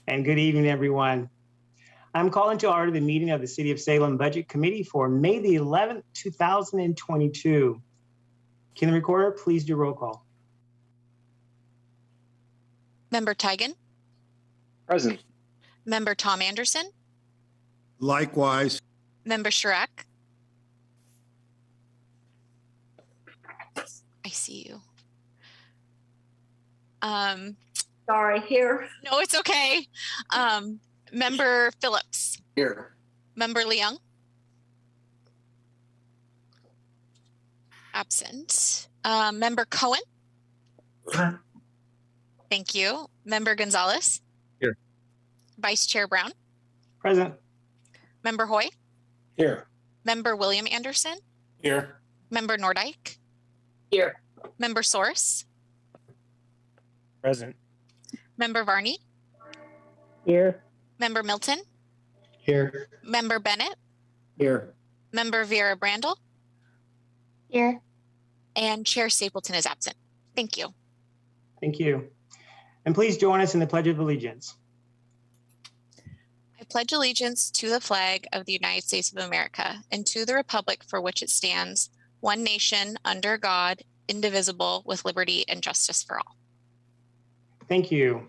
and good evening, everyone. I'm calling to order the meeting of the City of Salem Budget Committee for May the 11th, 2022. Can the recorder please do roll call? Member Tigan? Present. Member Tom Anderson? Likewise. Member Chirac? I see you. Sorry, here. No, it's okay. Member Phillips? Here. Member Leung? Absent. Member Cohen? Thank you. Member Gonzalez? Here. Vice Chair Brown? Present. Member Hoy? Here. Member William Anderson? Here. Member Nordyke? Here. Member Source? Present. Member Varney? Here. Member Milton? Here. Member Bennett? Here. Member Vera Brandel? Here. And Chair Stapleton is absent. Thank you. Thank you. And please join us in the Pledge of Allegiance. I pledge allegiance to the flag of the United States of America and to the republic for which it stands, one nation, under God, indivisible, with liberty and justice for all. Thank you.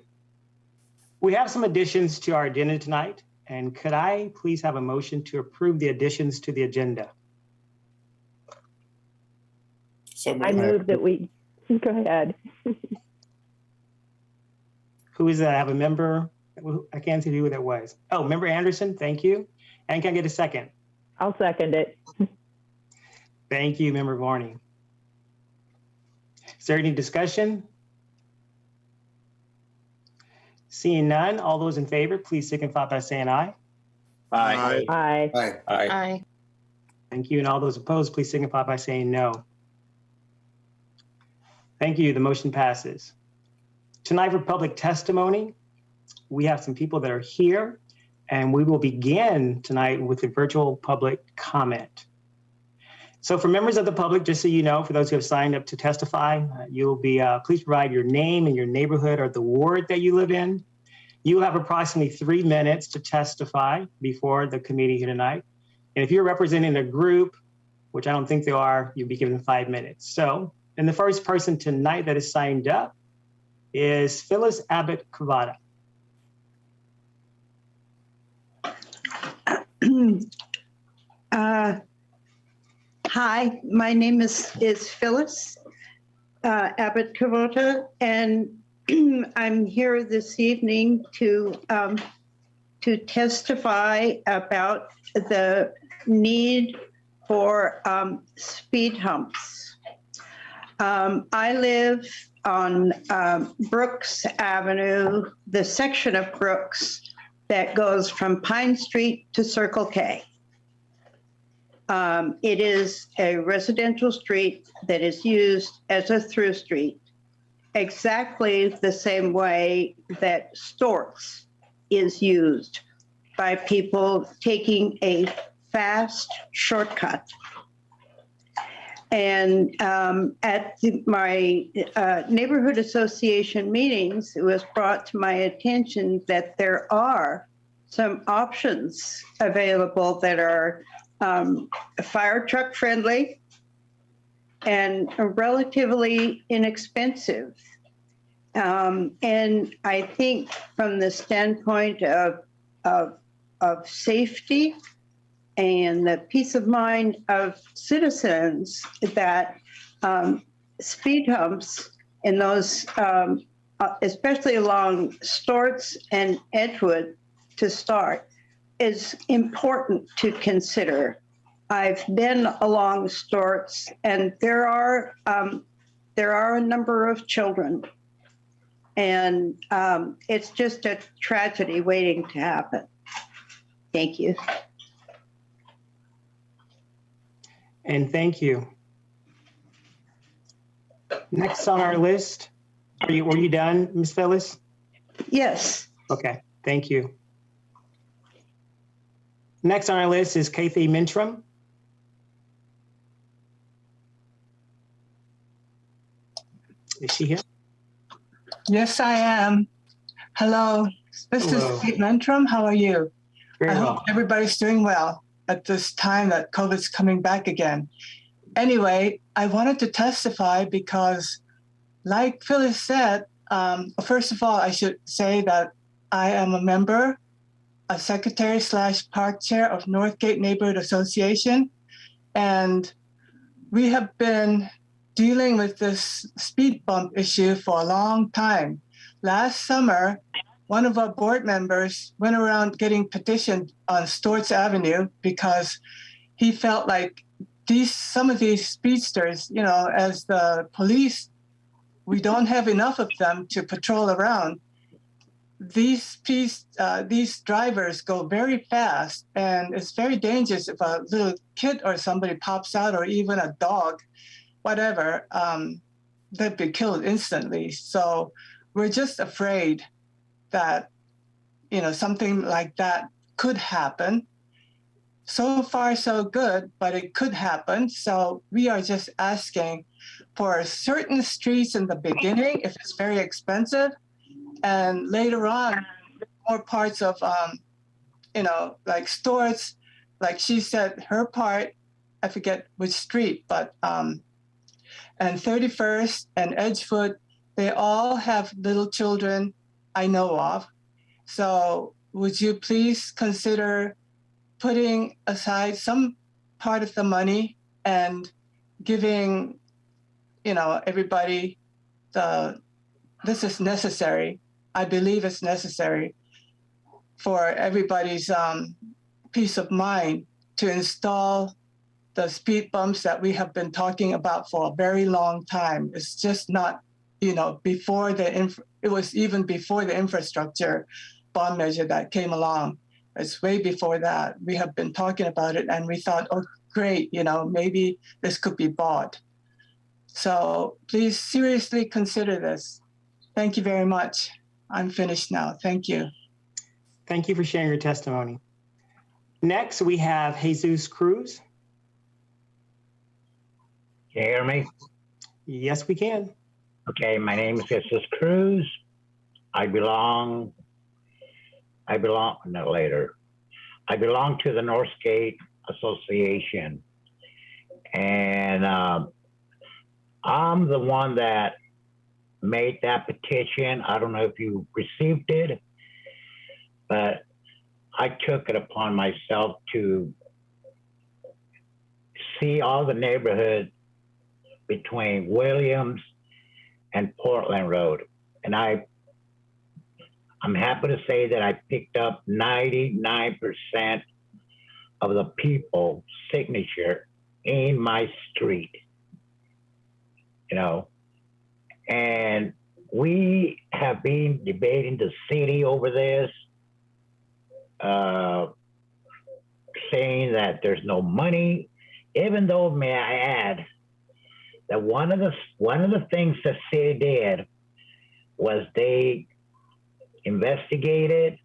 We have some additions to our agenda tonight, and could I please have a motion to approve the additions to the agenda? I move that we, go ahead. Who is that? I have a member. I can't see who that was. Oh, Member Anderson, thank you. And can I get a second? I'll second it. Thank you, Member Varney. Is there any discussion? Seeing none, all those in favor, please signify by saying aye. Aye. Aye. Aye. Aye. Thank you. And all those opposed, please signify by saying no. Thank you. The motion passes. Tonight for public testimony, we have some people that are here, and we will begin tonight with a virtual public comment. So for members of the public, just so you know, for those who have signed up to testify, you'll be, please provide your name and your neighborhood or the ward that you live in. You have approximately 3 minutes to testify before the committee here tonight. And if you're representing a group, which I don't think they are, you'll be given 5 minutes. So, and the first person tonight that is signed up is Phyllis Abbott Cavada. Hi, my name is Phyllis Abbott Cavota, and I'm here this evening to testify about the need for speed humps. I live on Brooks Avenue, the section of Brooks that goes from Pine Street to Circle K. It is a residential street that is used as a through street, exactly the same way that Storks is used by people taking a fast shortcut. And at my neighborhood association meetings, it was brought to my attention that there are some options available that are fire truck friendly and relatively inexpensive. And I think from the standpoint of safety and the peace of mind of citizens, that speed humps in those, especially along Storts and Edgewood to start, is important to consider. I've been along Storts, and there are a number of children, and it's just a tragedy waiting to happen. Thank you. And thank you. Next on our list, were you done, Ms. Phyllis? Yes. Okay, thank you. Next on our list is Bayard Mintrum. Is she here? Yes, I am. Hello, this Hello. is Bayard Mintrum. How are you? Very I well. hope everybody's doing well at this time that COVID's coming back again. Anyway, I wanted to testify because, like Phyllis said, first of all, I should say that I am a member, a secretary/park chair of Northgate Neighborhood Association, and we have been dealing with this speed bump issue for a long time. Last summer, one of our board members went around getting petitioned on Storts Avenue because he felt like some of these speedsters, you know, as the police, we don't have enough of them to patrol around. These drivers go very fast, and it's very dangerous if a little kid or somebody pops out, or even a dog, whatever, they'd be killed instantly. So we're just afraid that, you know, something like that could happen. So far, so good, but it could happen. So we are just asking for certain streets in the beginning, if it's very expensive, and later on, more parts of, you know, like Storts, like she said, her part, I forget which street, but, and 31st and Edgewood, they all have little children I know of. So would you please consider putting aside some part of the money and giving, you know, everybody this is necessary. I believe it's necessary for everybody's peace of mind to install the speed bumps that we have been talking about for a very long time. It's just not, you know, it was even before the infrastructure bond measure that came along. It's way before that. We have been talking about it, and we thought, oh, great, you know, maybe this could be bought. So please seriously consider this. Thank you very much. I'm finished now. Thank you. Thank you for sharing your testimony. Next, we have Jesus Cruz. Can you hear me? Yes, we can. Okay, my name is Jesus Cruz. I belong to the Northgate Association. And I'm the one that made that petition. I don't know if you received it, but I took it upon myself to see all the neighborhoods between Williams and Portland Road. And I'm happy to say that I picked up 99% of the people's signature in my street, you know. And we have been debating the city over this, saying that there's no money, even though, may I add, that one of the things the city did was they investigated,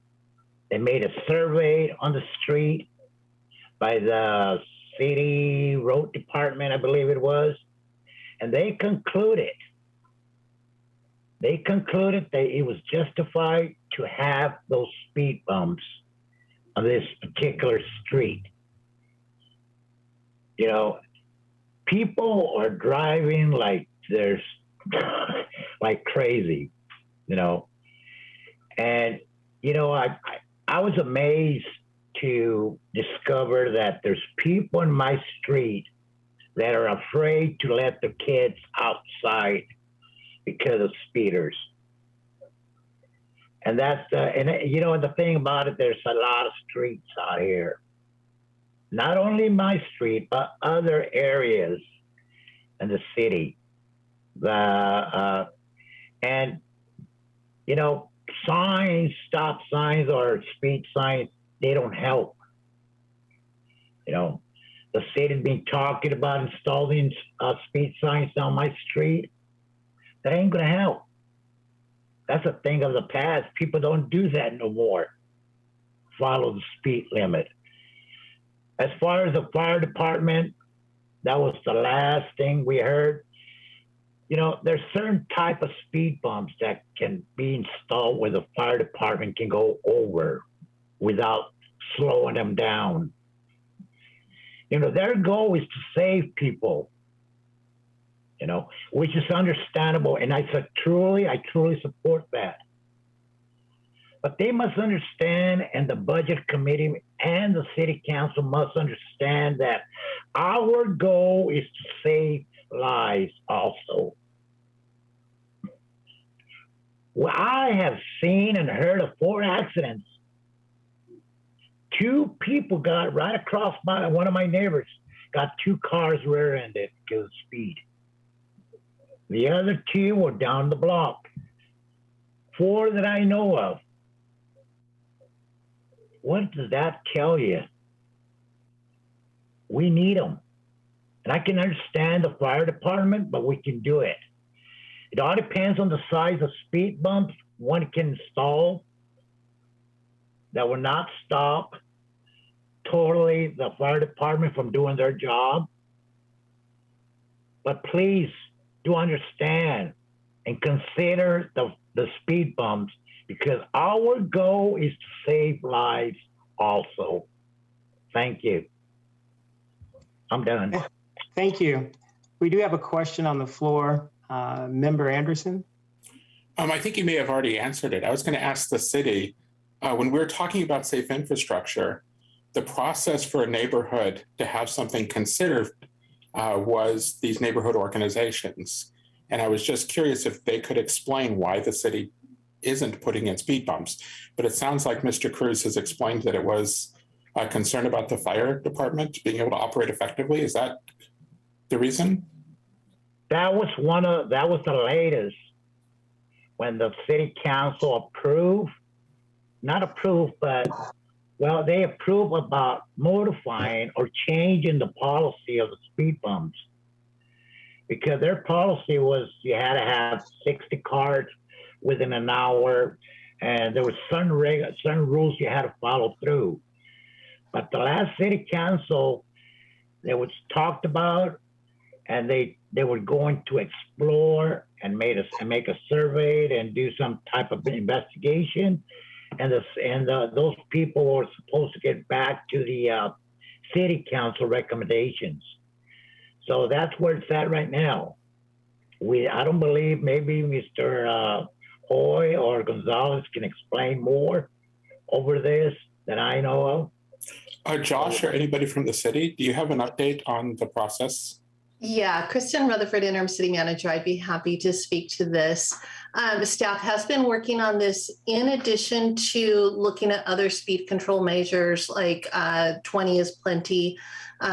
they made a survey on the street by the city road department, I believe it was, and they concluded that it was justified to have those speed bumps on this particular street. You know, people are driving like there's like crazy, you know. And, you know, I was amazed to discover that there's people in my street that are afraid to let their kids outside because of speeders. And that's, you know, the thing about it, there's a lot of streets out here. Not only my street, but other areas in the city. And, you know, signs, stop signs or speed signs, they don't help. You know, the city's been talking about installing speed signs on my street. That ain't gonna help. That's a thing of the past. People don't do that no more. Follow the speed limit. As far as the fire department, that was the last thing we heard. You know, there's certain type of speed bumps that can be installed where the fire department can go over without slowing them down. You know, their goal is to save people, you know, which is understandable. And I truly support that. But they must understand, and the budget committee and the city council must understand that our goal is to save lives also. Well, I have seen and heard of 4 accidents. 2 people got right across one of my neighbors, got 2 cars rear-ended because of speed. The other 2 were down the block. 4 that I know of. What does that tell you? We need them. And I can understand the fire department, but we can do it. It all depends on the size of speed bumps one can install that will not stop totally the fire department from doing their job. But please do understand and consider the speed bumps, because our goal is to save lives also. Thank you. I'm done. Thank you. We do have a question on the floor. Member Anderson? I think you may have already answered it. I was going to ask the city, when we're talking about safe infrastructure, the process for a neighborhood to have something considered was these neighborhood organizations. And I was just curious if they could explain why the city isn't putting in speed bumps. But it sounds like Mr. Cruz has explained that it was a concern about the fire department being able to operate effectively. Is that the reason? That was the latest when the city council they approved about modifying or changing the policy of the speed bumps. Because their policy was you had to have 60 cars within an hour, and there were certain rules you had to follow through. But the last city council, it was talked about, and they were going to explore and make a survey and do some type of investigation, and those people were supposed to get back to the city council recommendations. So that's where it's at right now. I don't believe maybe Mr. Hoy or Gonzalez can explain more over this than I know of. Josh or anybody from the city, do you have an update on the process? Yeah, Kristen Rutherford, interim city manager. I'd be happy to speak to this. Staff has been working on this in addition to looking at other speed control measures like 20 is plenty.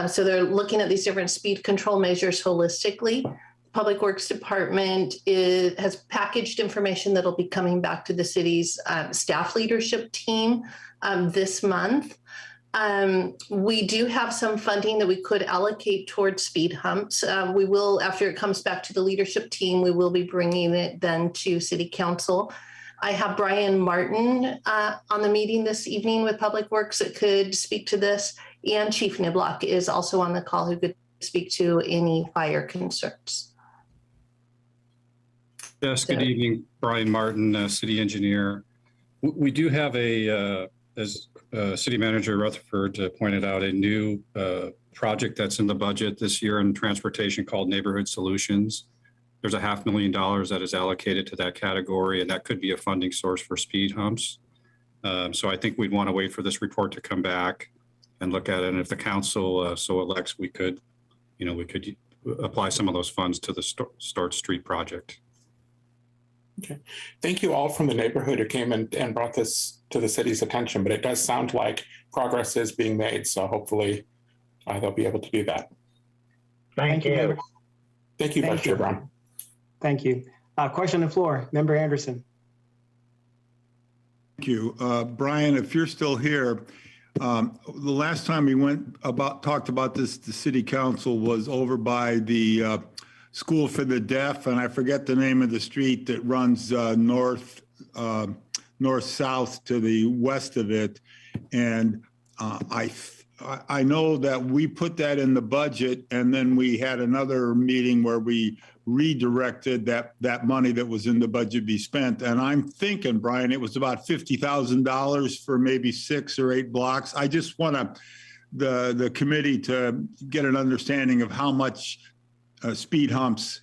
So they're looking at these different speed control measures holistically. Public Works Department has packaged information that'll be coming back to the city's staff leadership team this month. We do have some funding that we could allocate towards speed humps. We will, after it comes back to the leadership team, we will be bringing it then to City Council. I have Brian Martin on the meeting this evening with Public Works that could speak to this, and Chief Niblock is also on the call who could speak to any fire concerns. Yes, good evening, Brian Martin, city engineer. We do have as City Manager Rutherford pointed out, a new project that's in the budget this year in transportation called Neighborhood Solutions. There's $500,000 that is allocated to that category, and that could be a funding source for speed humps. So I think we'd want to wait for this report to come back and look at it. And if the council so elects, we could apply some of those funds to the Start Street project. Okay. Thank you all from the neighborhood who came and brought this to the city's attention, but it does sound like progress is being made. So hopefully they'll be able to do that. Thank you. Thank you, Vice Chair Brown. Thank you. Question on the floor, Member Anderson. Thank you. Brian, if you're still here, the last time we talked about this, the city council was over by the School for the Deaf, and I forget the name of the street that runs north-south to the west of it. And I know that we put that in the budget, and then we had another meeting where we redirected that money that was in the budget be spent. And I'm thinking, Brian, it was about $50,000 for maybe 6 or 8 blocks. I just want the committee to get an understanding of how much speed humps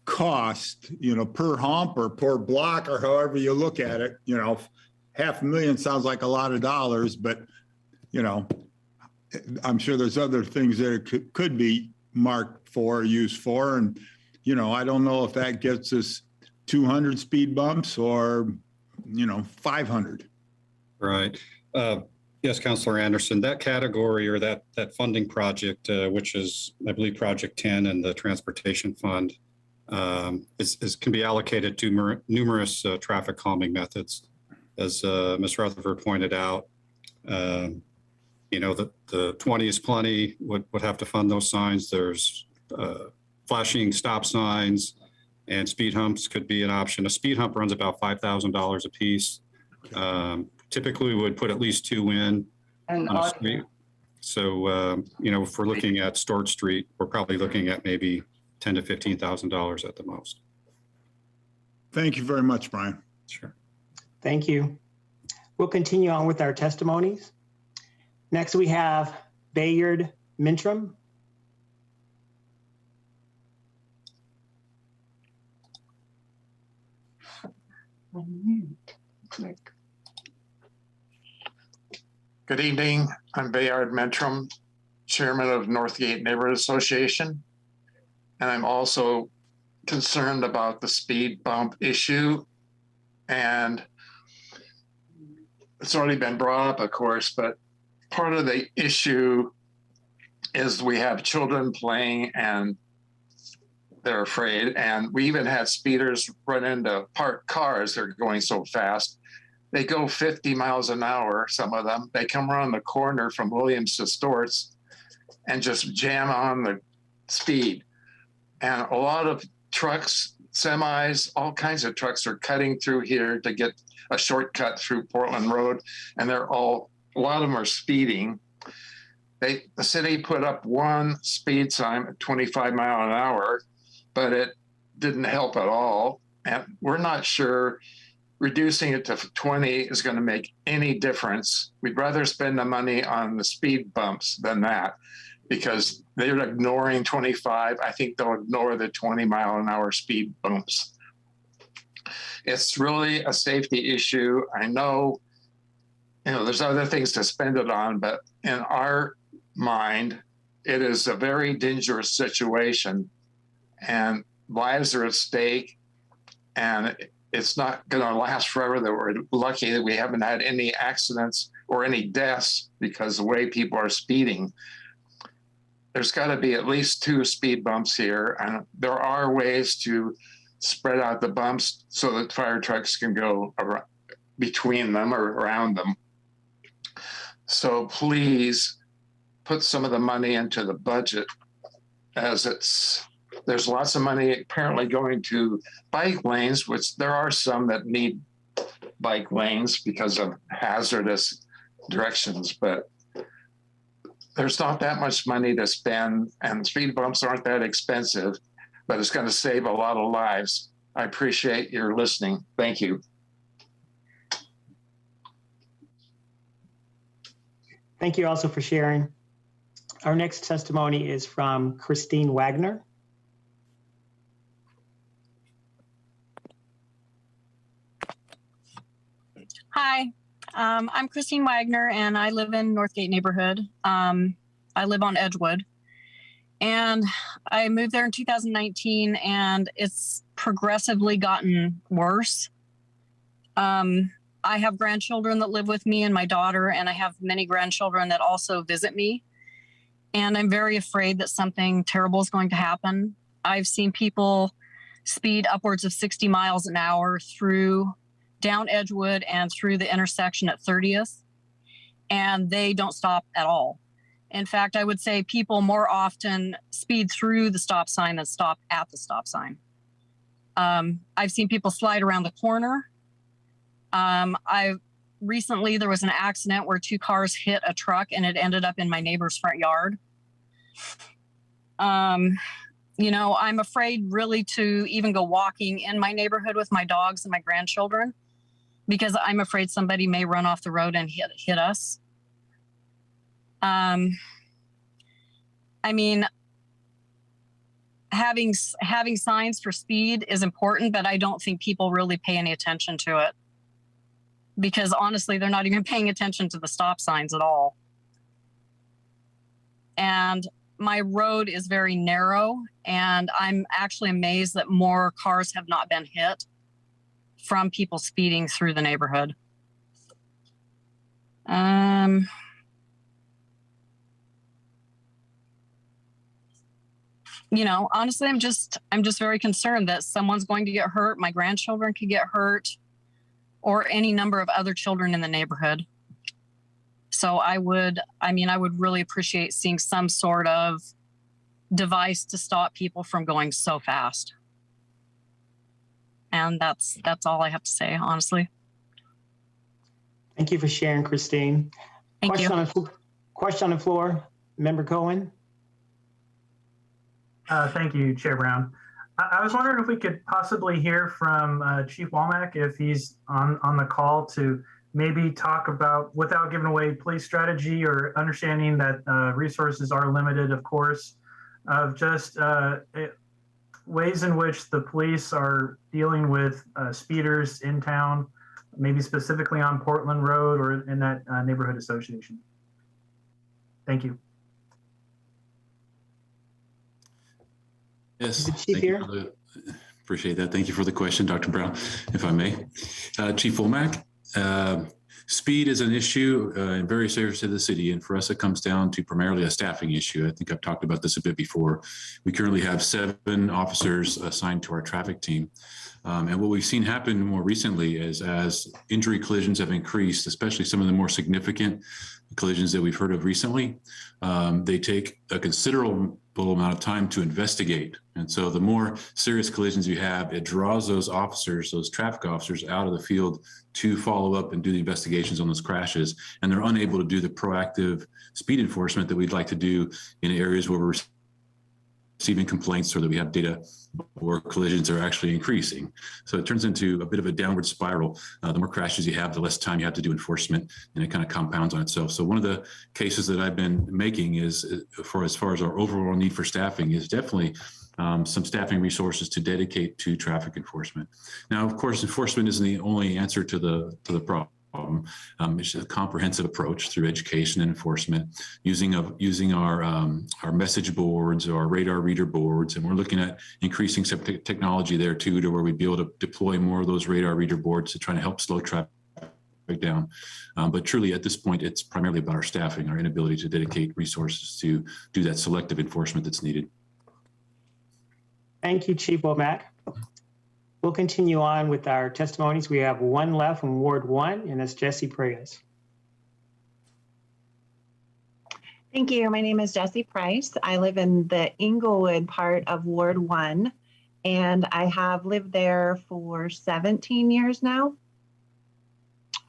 cost, per hump or per block or however you look at it. $500,000 sounds like a lot of dollars, but I'm sure there's other things that it could be marked for, used for. And, I don't know if that gets us 200 speed bumps or, 500. Right. Yes, Councilor Anderson, that category or that funding project, which is, I believe, Project 10 and the Transportation Fund, can be allocated to numerous traffic calming methods. As Ms. Rutherford pointed out, the 20 is plenty, would have to fund those signs. There's flashing stop signs, and speed humps could be an option. A speed hump runs about $5,000 a piece. Typically, we would put at least 2 in on a street. So, if we're looking at Stort Street, we're probably looking at maybe $10,000 to $15,000 at the most. Thank you very much, Brian. Sure. Thank you. We'll continue on with our testimonies. Next, we have Bayard Mintrum. Good evening. I'm Bayard Mintrum, Chairman of Northgate Neighborhood Association, and I'm also concerned about the speed bump issue. And it's already been brought up, of course, but part of the issue is we have children playing and they're afraid. And we even had speeders run into parked cars. They're going so fast. They go 50 miles an hour, some of them. They come around the corner from Williams to Storts and just jam on the speed. And a lot of trucks, semis, all kinds of trucks are cutting through here to get a shortcut through Portland Road. And a lot of them are speeding. The city put up one speed sign at 25 miles an hour, but it didn't help at all. And we're not sure reducing it to 20 is going to make any difference. We'd rather spend the money on the speed bumps than that, because they're ignoring 25. I think they'll ignore the 20-mile-an-hour speed bumps. It's really a safety issue. I know, there's other things to spend it on, but in our mind, it is a very dangerous situation, and lives are at stake, and it's not going to last forever. That we're lucky that we haven't had any accidents or any deaths because the way people are speeding. There's got to be at least 2 speed bumps here, and there are ways to spread out the bumps so that fire trucks can go around, between them or around them. So please put some of the money into the budget, as there's lots of money apparently going to bike lanes, which there are some that need bike lanes because of hazardous directions, but there's not that much money to spend, and speed bumps aren't that expensive, but it's going to save a lot of lives. I appreciate your listening. Thank you. Thank you also for sharing. Our next testimony is from Christine Wagner. Hi, I'm Christine Wagner, and I live in Northgate neighborhood. I live on Edgewood, and I moved there in 2019, and it's progressively gotten worse. I have grandchildren that live with me and my daughter, and I have many grandchildren that also visit me. And I'm very afraid that something terrible is going to happen. I've seen people speed upwards of 60 miles an hour down Edgewood and through the intersection at 30th, and they don't stop at all. In fact, I would say people more often speed through the stop sign than stop at the stop sign. I've seen people slide around the corner. Recently, there was an accident where 2 cars hit a truck and it ended up in my neighbor's front yard. I'm afraid really to even go walking in my neighborhood with my dogs and my grandchildren because I'm afraid somebody may run off the road and hit us. I mean, having signs for speed is important, but I don't think people really pay any attention to it because honestly, they're not even paying attention to the stop signs at all. And my road is very narrow, and I'm actually amazed that more cars have not been hit from people speeding through the neighborhood. Honestly, I'm just very concerned that someone's going to get hurt. My grandchildren could get hurt, or any number of other children in the neighborhood. So I would really appreciate seeing some sort of device to stop people from going so fast. And that's all I have to say, honestly. Thank you for sharing, Christine. Thank you. Question on the floor, Member Cohen. Thank you, Chair Brown. I was wondering if we could possibly hear from Chief Womack if he's on the call to maybe talk about, without giving away police strategy or understanding that resources are limited, of course, of just ways in which the police are dealing with speeders in town, maybe specifically on Portland Road or in that neighborhood association. Thank you. Yes, Chief here. Appreciate that. Thank you for the question, Dr. Brown, if I may. Chief Womack, speed is an issue in various areas of the city, and for us, it comes down to primarily a staffing issue. I think I've talked about this a bit before. We currently have 7 officers assigned to our traffic team. And what we've seen happen more recently is as injury collisions have increased, especially some of the more significant collisions that we've heard of recently, they take a considerable amount of time to investigate. And so the more serious collisions you have, it draws those officers, those traffic officers out of the field to follow up and do the investigations on those crashes. And they're unable to do the proactive speed enforcement that we'd like to do in areas where we're receiving complaints or that we have data or collisions are actually increasing. So it turns into a bit of a downward spiral. The more crashes you have, the less time you have to do enforcement, and it kind of compounds on itself. So one of the cases that I've been making is, for as far as our overall need for staffing, is definitely some staffing resources to dedicate to traffic enforcement. Now, of course, enforcement isn't the only answer to the problem. It's a comprehensive approach through education and enforcement, using our message boards or our radar reader boards, and we're looking at increasing some technology there too, to where we'd be able to deploy more of those radar reader boards to try to help slow traffic down. But truly, at this point, it's primarily about our staffing, our inability to dedicate resources to do that selective enforcement that's needed. Thank you, Chief Womack. We'll continue on with our testimonies. We have one left from Ward 1, and that's Jessie Price. Thank you. My name is Jessie Price. I live in the Inglewood part of Ward 1, and I have lived there for 17 years now.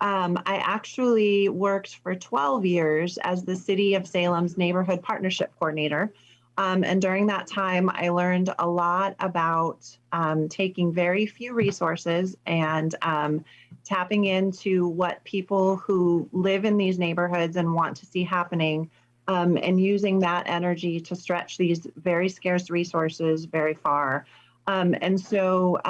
I actually worked for 12 years as the City of Salem's Neighborhood Partnership Coordinator. And during that time, I learned a lot about taking very few resources and tapping into what people who live in these neighborhoods and want to see happening, and using that energy to stretch these very scarce resources very far. And so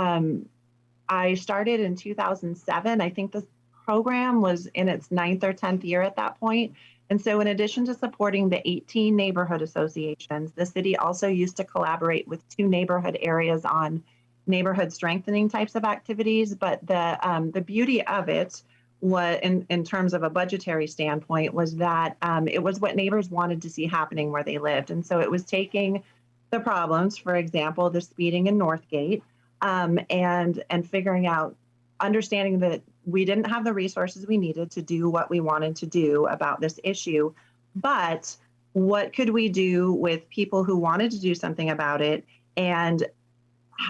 I started in 2007. I think the program was in its 9th or 10th year at that point. And so in addition to supporting the 18 neighborhood associations, the city also used to collaborate with 2 neighborhood areas on neighborhood strengthening types of activities. But the beauty of it was, in terms of a budgetary standpoint, was that it was what neighbors wanted to see happening where they lived. And so it was taking the problems, for example, the speeding in Northgate, and figuring out, understanding that we didn't have the resources we needed to do what we wanted to do about this issue, but what could we do with people who wanted to do something about it? And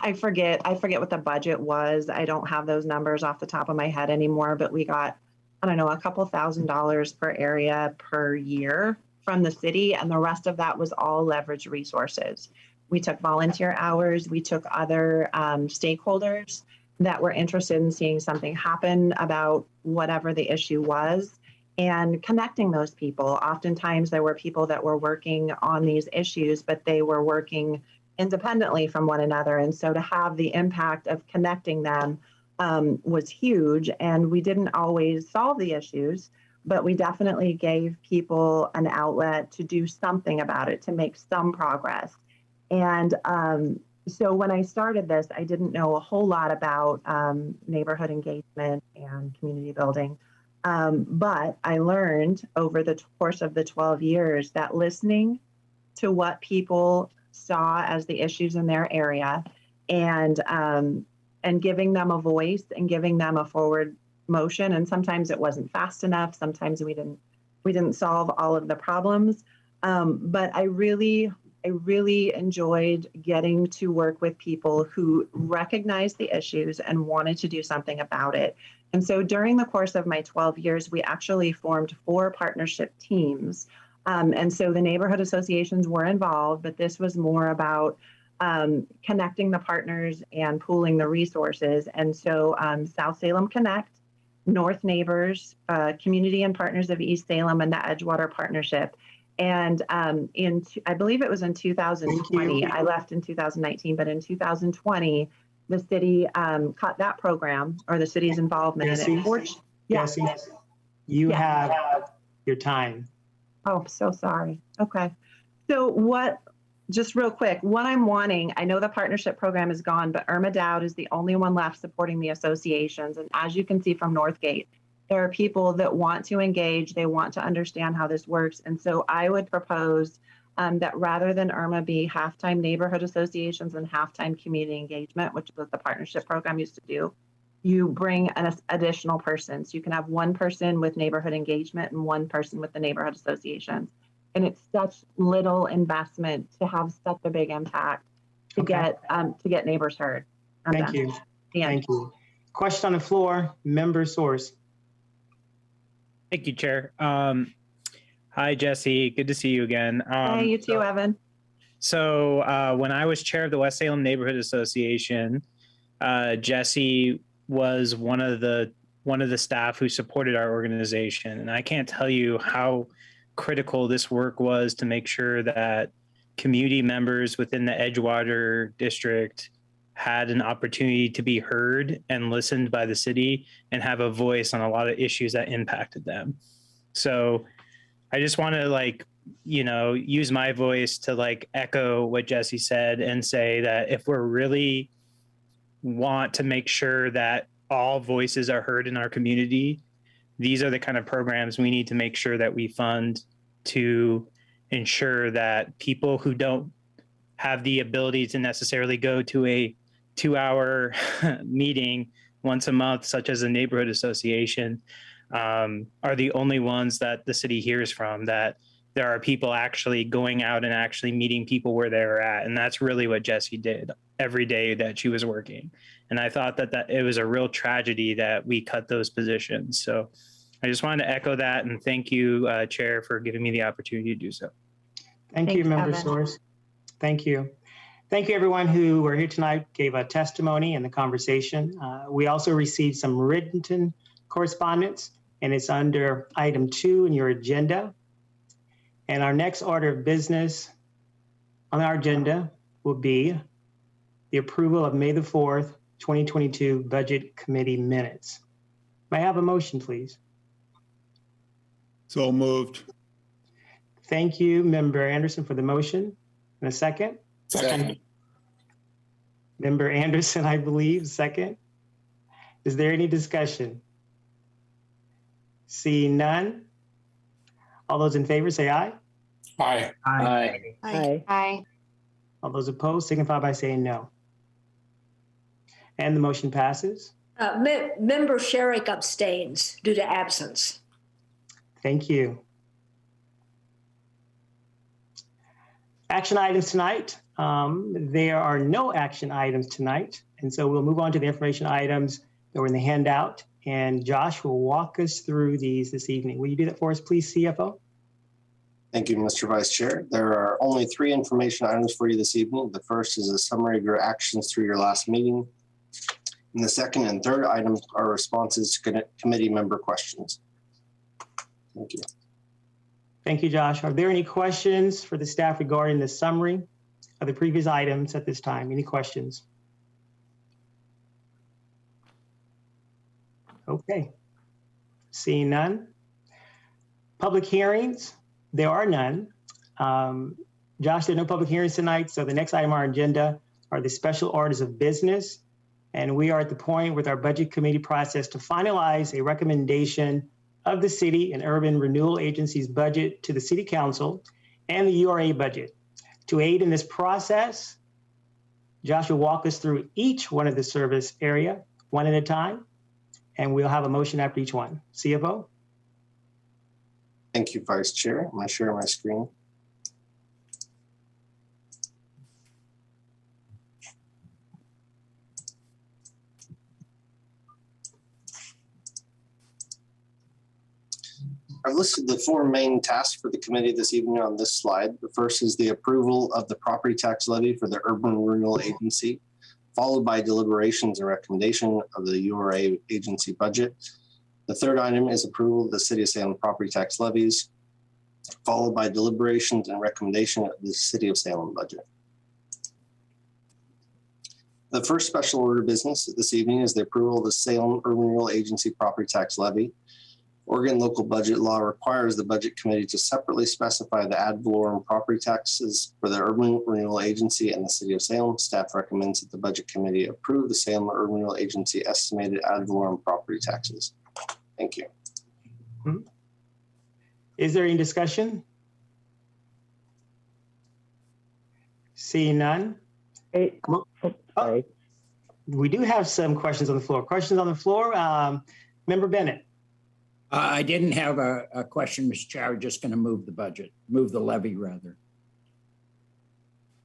I forget what the budget was. I don't have those numbers off the top of my head anymore, but we got, I don't know, a couple $1,000s per area per year from the city, and the rest of that was all leverage resources. We took volunteer hours. We took other stakeholders that were interested in seeing something happen about whatever the issue was and connecting those people. Oftentimes there were people that were working on these issues, but they were working independently from one another. And so to have the impact of connecting them was huge. And we didn't always solve the issues, but we definitely gave people an outlet to do something about it, to make some progress. And so when I started this, I didn't know a whole lot about neighborhood engagement and community building. But I learned over the course of the 12 years that listening to what people saw as the issues in their area and giving them a voice and giving them a forward motion. And sometimes it wasn't fast enough. Sometimes we didn't solve all of the problems. But I really enjoyed getting to work with people who recognized the issues and wanted to do something about it. And so during the course of my 12 years, we actually formed 4 partnership teams. And so the neighborhood associations were involved, but this was more about connecting the partners and pooling the resources. And so South Salem Connect, North Neighbors, Community and Partners of East Salem, and the Edgewater Partnership. And I believe it was in 2020, I left in 2019, but in 2020, the city cut that program, or the city's involvement in it. Yes, you have your time. Oh, so sorry. Okay. So just real quick, what I'm wanting, I know the partnership program is gone, but Irma Dowd is the only one left supporting the associations. And as you can see from Northgate, there are people that want to engage, they want to understand how this works. And so I would propose that rather than Irma be half-time neighborhood associations and half-time community engagement, which is what the partnership program used to do, you bring an additional person. So you can have one person with neighborhood engagement and one person with the neighborhood associations. And it's such little investment to have such a big impact to get neighbors heard. Thank you. Thank you. Question on the floor, member Source. Thank you, Chair. Hi, Jesse. Good to see you again. Hey, you too, Evan. So when I was chair of the West Salem Neighborhood Association, Jesse was one of the staff who supported our organization. And I can't tell you how critical this work was to make sure that community members within the Edgewater district had an opportunity to be heard and listened by the city and have a voice on a lot of issues that impacted them. So I just want to use my voice to echo what Jesse said and say that if we're really want to make sure that all voices are heard in our community, these are the kind of programs we need to make sure that we fund to ensure that people who don't have the ability to necessarily go to a 2-hour meeting once a month, such as a neighborhood association, are the only ones that the city hears from, that there are people actually going out and actually meeting people where they're at. And that's really what Jessie did every day that she was working. And I thought that it was a real tragedy that we cut those positions. So I just wanted to echo that and thank you, Chair, for giving me the opportunity to do so. Thank you, Member Source. Thank you. Thank you, everyone who were here tonight, gave a testimony in the conversation. We also received some written correspondence, and it's under item 2 in your agenda. And our next order of business on our agenda will be the approval of May the 4th, 2022 Budget Committee minutes. May I have a motion, please? So moved. Thank you, Member Anderson, for the motion. And a second? Second. Member Anderson, I believe, second. Is there any discussion? Seeing none. All those in favor say aye. Aye. Aye. Aye. Aye. All those opposed signify by saying no. And the motion passes. Member Sherrick abstains due to absence. Thank you. Action items tonight. There are no action items tonight. And so we'll move on to the information items that were in the handout. And Josh will walk us through these this evening. Will you do that for us, please, CFO? Thank you, Mr. Vice Chair. There are only 3 information items for you this evening. The first is a summary of your actions through your last meeting. And the second and third items are responses to committee member questions. Thank you. Thank you, Josh. Are there any questions for the staff regarding the summary of the previous items at this time? Any questions? Okay. Seeing none. Public hearings, there are none. Josh, there are no public hearings tonight, so the next item on our agenda are the special orders of business. And we are at the point with our budget committee process to finalize a recommendation of the City and Urban Renewal Agency's budget to the City Council and the URA budget. To aid in this process, Josh will walk us through each one of the service area, one at a time, and we'll have a motion after each one. CFO? Thank you, Vice Chair. I'm going to share my screen. I've listed the 4 main tasks for the committee this evening on this slide. The first is the approval of the property tax levy for the Urban Renewal Agency, followed by deliberations and recommendation of the URA agency budget. The third item is approval of the City of Salem property tax levies, followed by deliberations and recommendation of the City of Salem budget. The first special order of business this evening is the approval of the Salem Urban Renewal Agency property tax levy. Oregon local budget law requires the budget committee to separately specify the ad valorem property taxes for the Urban Renewal Agency and the City of Salem. Staff recommends that the budget committee approve the Salem Urban Renewal Agency estimated ad valorem property taxes. Thank you. Is there any discussion? Seeing none. Sorry. We do have some questions on the floor. Questions on the floor? Member Bennett. I didn't have a question, Mr. Chair. I was just going to move the budget, move the levy rather.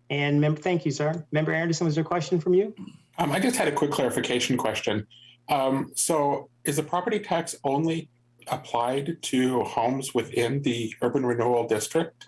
And member, thank you, sir. Member Anderson, was there a question from you? I just had a quick clarification question. So is the property tax only applied to homes within the Urban Renewal District?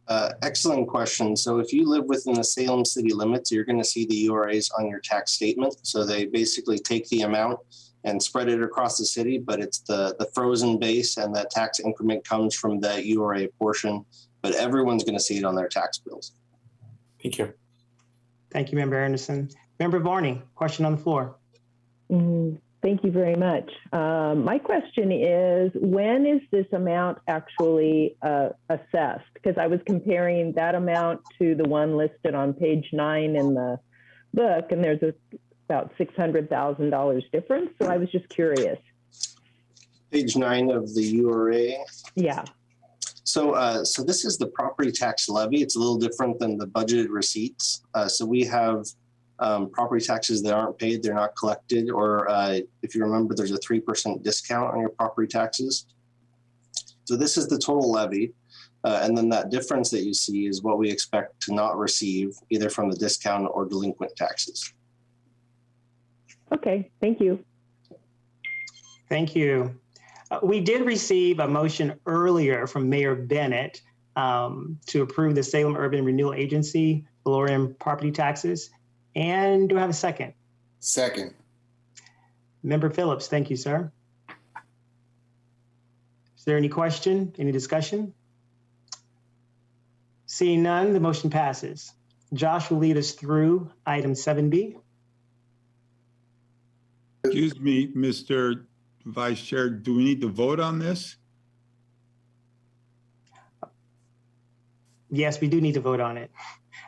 Excellent question. So if you live within the Salem city limits, you're going to see the URAs on your tax statement. So they basically take the amount and spread it across the city, but it's the frozen base, and that tax increment comes from that URA portion, but everyone's going to see it on their tax bills. Thank you. Thank you, Member Anderson. Member Varney, question on the floor. Thank you very much. My question is, when is this amount actually assessed? Because I was comparing that amount to the one listed on page 9 in the book, and there's about $600,000 difference. So I was just curious. Page 9 of the URA. Yeah. So this is the property tax levy. It's a little different than the budgeted receipts. So we have property taxes that aren't paid, they're not collected, or if you remember, there's a 3% discount on your property taxes. So this is the total levy. And then that difference that you see is what we expect to not receive either from the discount or delinquent taxes. Okay, thank you. Thank you. We did receive a motion earlier from Mayor Bennett to approve the Salem Urban Renewal Agency Valorem property taxes. And do I have a second? Second. Member Phillips, thank you, sir. Is there any question, any discussion? Seeing none, the motion passes. Josh will lead us through item 7B. Excuse me, Mr. Vice Chair, do we need to vote on this? Yes, we do need to vote on it.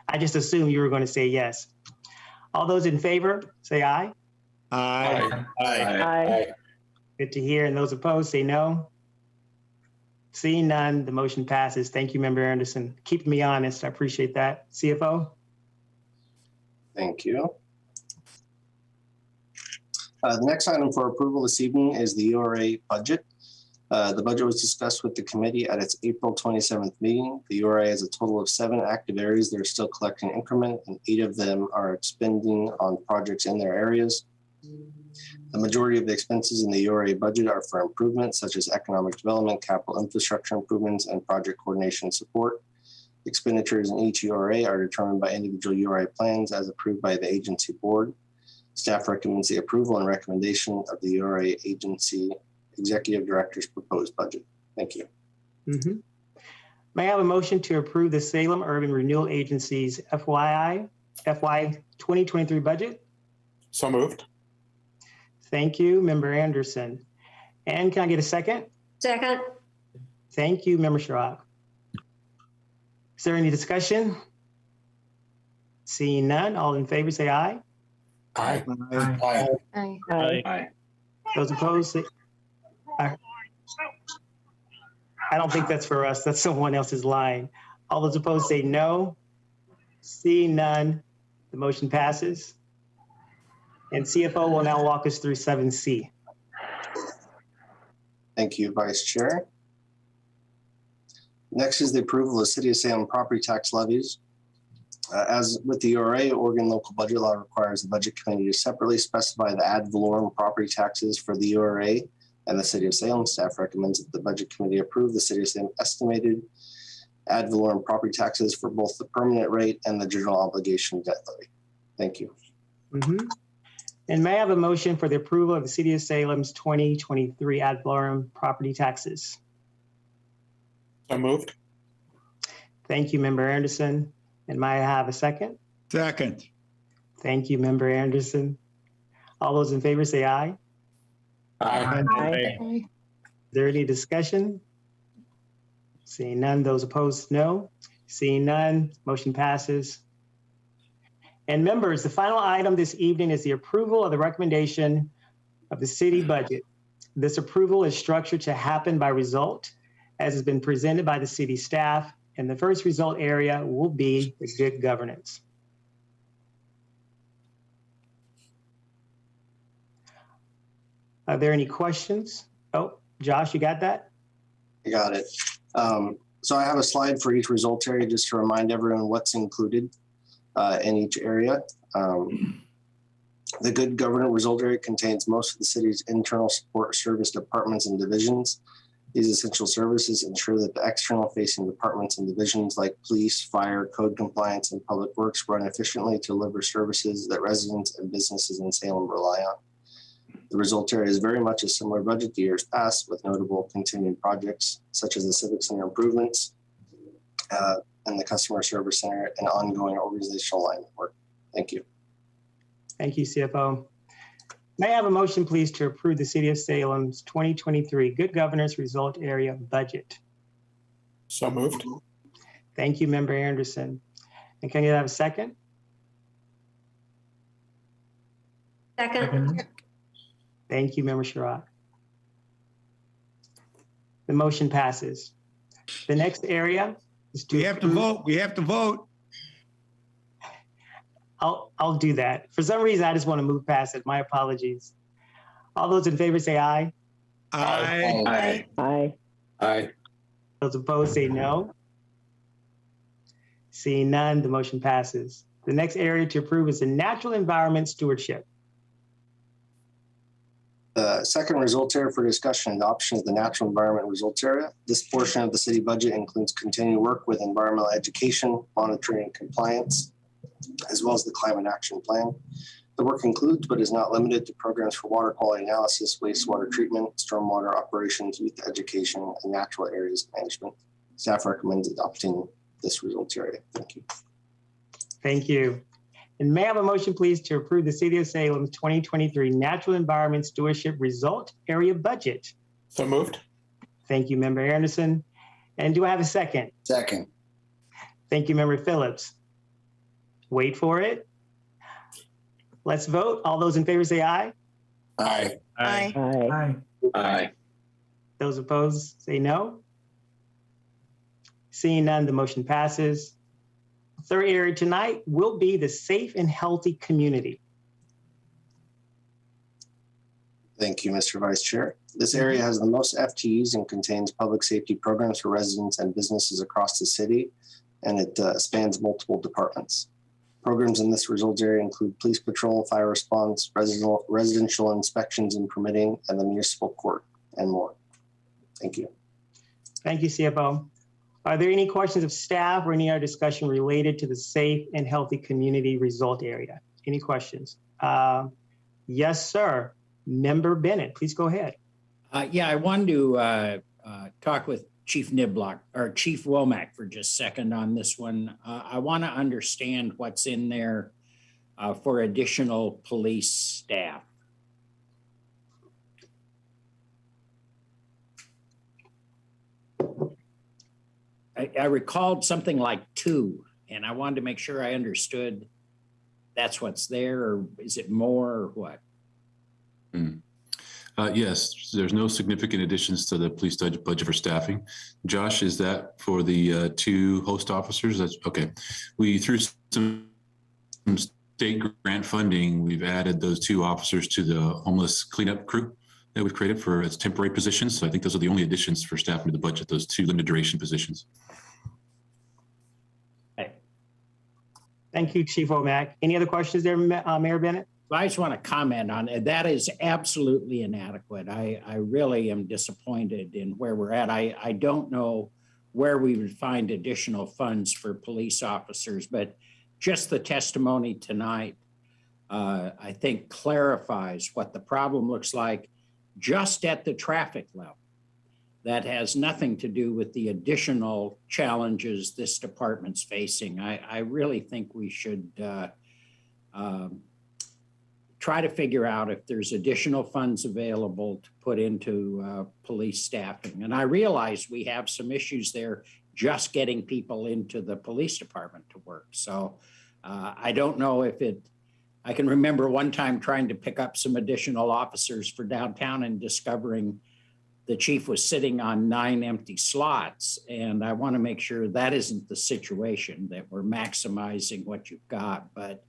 I just assumed you were going to say yes. All those in favor, say aye. Aye. Aye. Good to hear. And those opposed, say no. Seeing none, the motion passes. Thank you, Member Anderson. Keeping me honest. I appreciate that. CFO? Thank you. The next item for approval this evening is the URA budget. The budget was discussed with the committee at its April 27th meeting. The URA has a total of 7 active areas that are still collecting increment, and 8 of them are expending on projects in their areas. The majority of the expenses in the URA budget are for improvements such as economic development, capital infrastructure improvements, and project coordination support. Expenditures in each URA are determined by individual URA plans as approved by the agency board. Staff recommends the approval and recommendation of the URA agency executive director's proposed budget. Thank you. May I have a motion to approve the Salem Urban Renewal Agency's FY 2023 budget? So moved. Thank you, Member Anderson. And can I get a second? Second. Thank you, Member Sharrock. Is there any discussion? Seeing none, all in favor say aye. Aye. Aye. Aye. Aye. Those opposed say aye. I don't think that's for us. That's someone else's line. All those opposed say no. Seeing none, the motion passes. And CFO will now walk us through 7C. Thank you, Vice Chair. Next is the approval of City of Salem property tax levies. As with the URA, Oregon local budget law requires the budget committee to separately specify the ad valorem property taxes for the URA and the City of Salem. Staff recommends that the budget committee approve the City of Salem estimated ad valorem property taxes for both the permanent rate and the general obligation debt levy. Thank you. And may I have a motion for the approval of the City of Salem's 2023 ad valorem property taxes? So moved. Thank you, Member Anderson. And may I have a second? Second. Thank you, Member Anderson. All those in favor say aye. Aye. Is there any discussion? Seeing none, those opposed, no. Seeing none, motion passes. And members, the final item this evening is the approval of the recommendation of the city budget. This approval is structured to happen by result, as has been presented by the city staff. And the first result area will be the good governance. Are there any questions? Oh, Josh, you got that? I got it. So I have a slide for each result area just to remind everyone what's included in each area. The good governance result area contains most of the city's internal support service departments and divisions. These essential services ensure that the external facing departments and divisions like police, fire, code compliance, and public works run efficiently to deliver services that residents and businesses in Salem rely on. The result area is very much a similar budget to years past, with notable continuing projects such as the Civic Center improvements and the Customer Service Center and ongoing organizational alignment work. Thank you. Thank you, CFO. May I have a motion, please, to approve the City of Salem's 2023 Good Governance Result Area Budget? So moved. Thank you, Member Anderson. And can you have a second? Second. Thank you, Member Sharrock. The motion passes. The next area is to We have to vote. We have to vote. I'll do that. For some reason, I just want to move past it. My apologies. All those in favor say aye. Aye. Aye. Aye. Aye. Those opposed say no. Seeing none, the motion passes. The next area to approve is the natural environment stewardship. The second result area for discussion and adoption is the natural environment results area. This portion of the city budget includes continued work with environmental education, monitoring, and compliance, as well as the climate action plan. The work includes, but is not limited to, programs for water quality analysis, wastewater treatment, stormwater operations, youth education, and natural areas management. Staff recommends adopting this results area. Thank you. Thank you. And may I have a motion, please, to approve the City of Salem's 2023 Natural Environment Stewardship Result Area Budget? So moved. Thank you, Member Anderson. And do I have a second? Second. Thank you, Member Phillips. Wait for it. Let's vote. All those in favor say aye. Aye. Aye. Aye. Aye. Those opposed say no. Seeing none, the motion passes. Third area tonight will be the safe and healthy community. Thank you, Mr. Vice Chair. This area has the most FTEs and contains public safety programs for residents and businesses across the city, and it spans multiple departments. Programs in this results area include police patrol, fire response, residential inspections and permitting, and the municipal court, and more. Thank you. Thank you, CFO. Are there any questions of staff or any other discussion related to the safe and healthy community result area? Any questions? Yes, sir. Member Bennett, please go ahead. Yeah, I wanted to talk with Chief Niblock or Chief Womack for just a second on this one. I want to understand what's in there for additional police staff. I recalled something like 2, and I wanted to make sure I understood that's what's there, or is it more, or what? Yes, there's no significant additions to the police budget for staffing. Josh, is that for the 2 host officers? That's okay. We, through some state grant funding, we've added those 2 officers to the homeless cleanup crew that we've created for as temporary positions. So I think those are the only additions for staffing to the budget, those 2 limited duration positions. Thank you, Chief Womack. Any other questions there, Mayor Bennett? I just want to comment on it. That is absolutely inadequate. I really am disappointed in where we're at. I don't know where we would find additional funds for police officers, but just the testimony tonight, I think clarifies what the problem looks like just at the traffic level. That has nothing to do with the additional challenges this department's facing. I really think we should try to figure out if there's additional funds available to put into police staffing. And I realize we have some issues there just getting people into the police department to work. So I don't know if I can remember one time trying to pick up some additional officers for downtown and discovering the chief was sitting on 9 empty slots. And I want to make sure that isn't the situation, that we're maximizing what you've got. But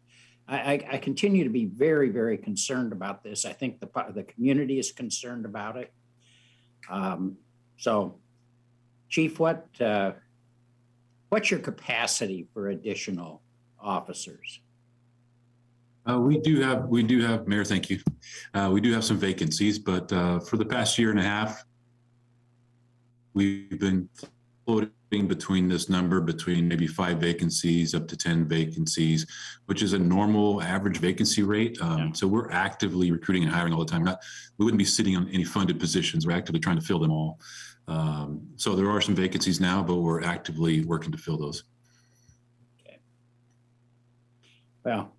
I continue to be very, very concerned about this. I think the community is concerned about it. So, Chief, what's your capacity for additional officers? We do have, Mayor, thank you. We do have some vacancies, but for the past year and a half, we've been floating between this number, between maybe 5 vacancies up to 10 vacancies, which is a normal average vacancy rate. So we're actively recruiting and hiring all the time. We wouldn't be sitting on any funded positions. We're actively trying to fill them all. So there are some vacancies now, but we're actively working to fill those. Okay. Well,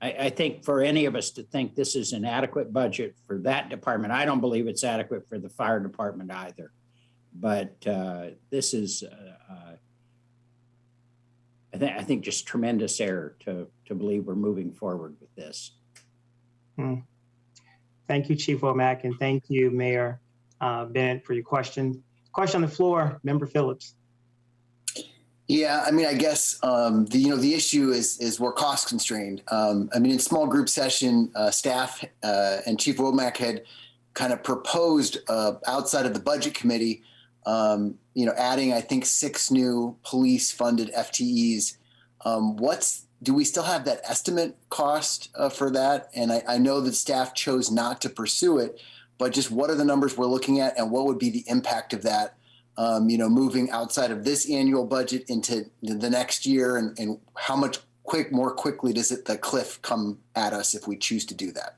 I think for any of us to think this is an adequate budget for that department, I don't believe it's adequate for the fire department either. But this is, I think, just tremendous error to believe we're moving forward with this. Thank you, Chief Womack, and thank you, Mayor Bennett, for your question. Question on the floor, Member Phillips. Yeah, I mean, I guess the issue is we're cost constrained. I mean, in small group session, staff and Chief Womack had kind of proposed outside of the budget committee, adding, I think, 6 new police funded FTEs. Do we still have that estimate cost for that? And I know that staff chose not to pursue it, but just what are the numbers we're looking at, and what would be the impact of that, moving outside of this annual budget into the next year, and how much more quickly does the cliff come at us if we choose to do that?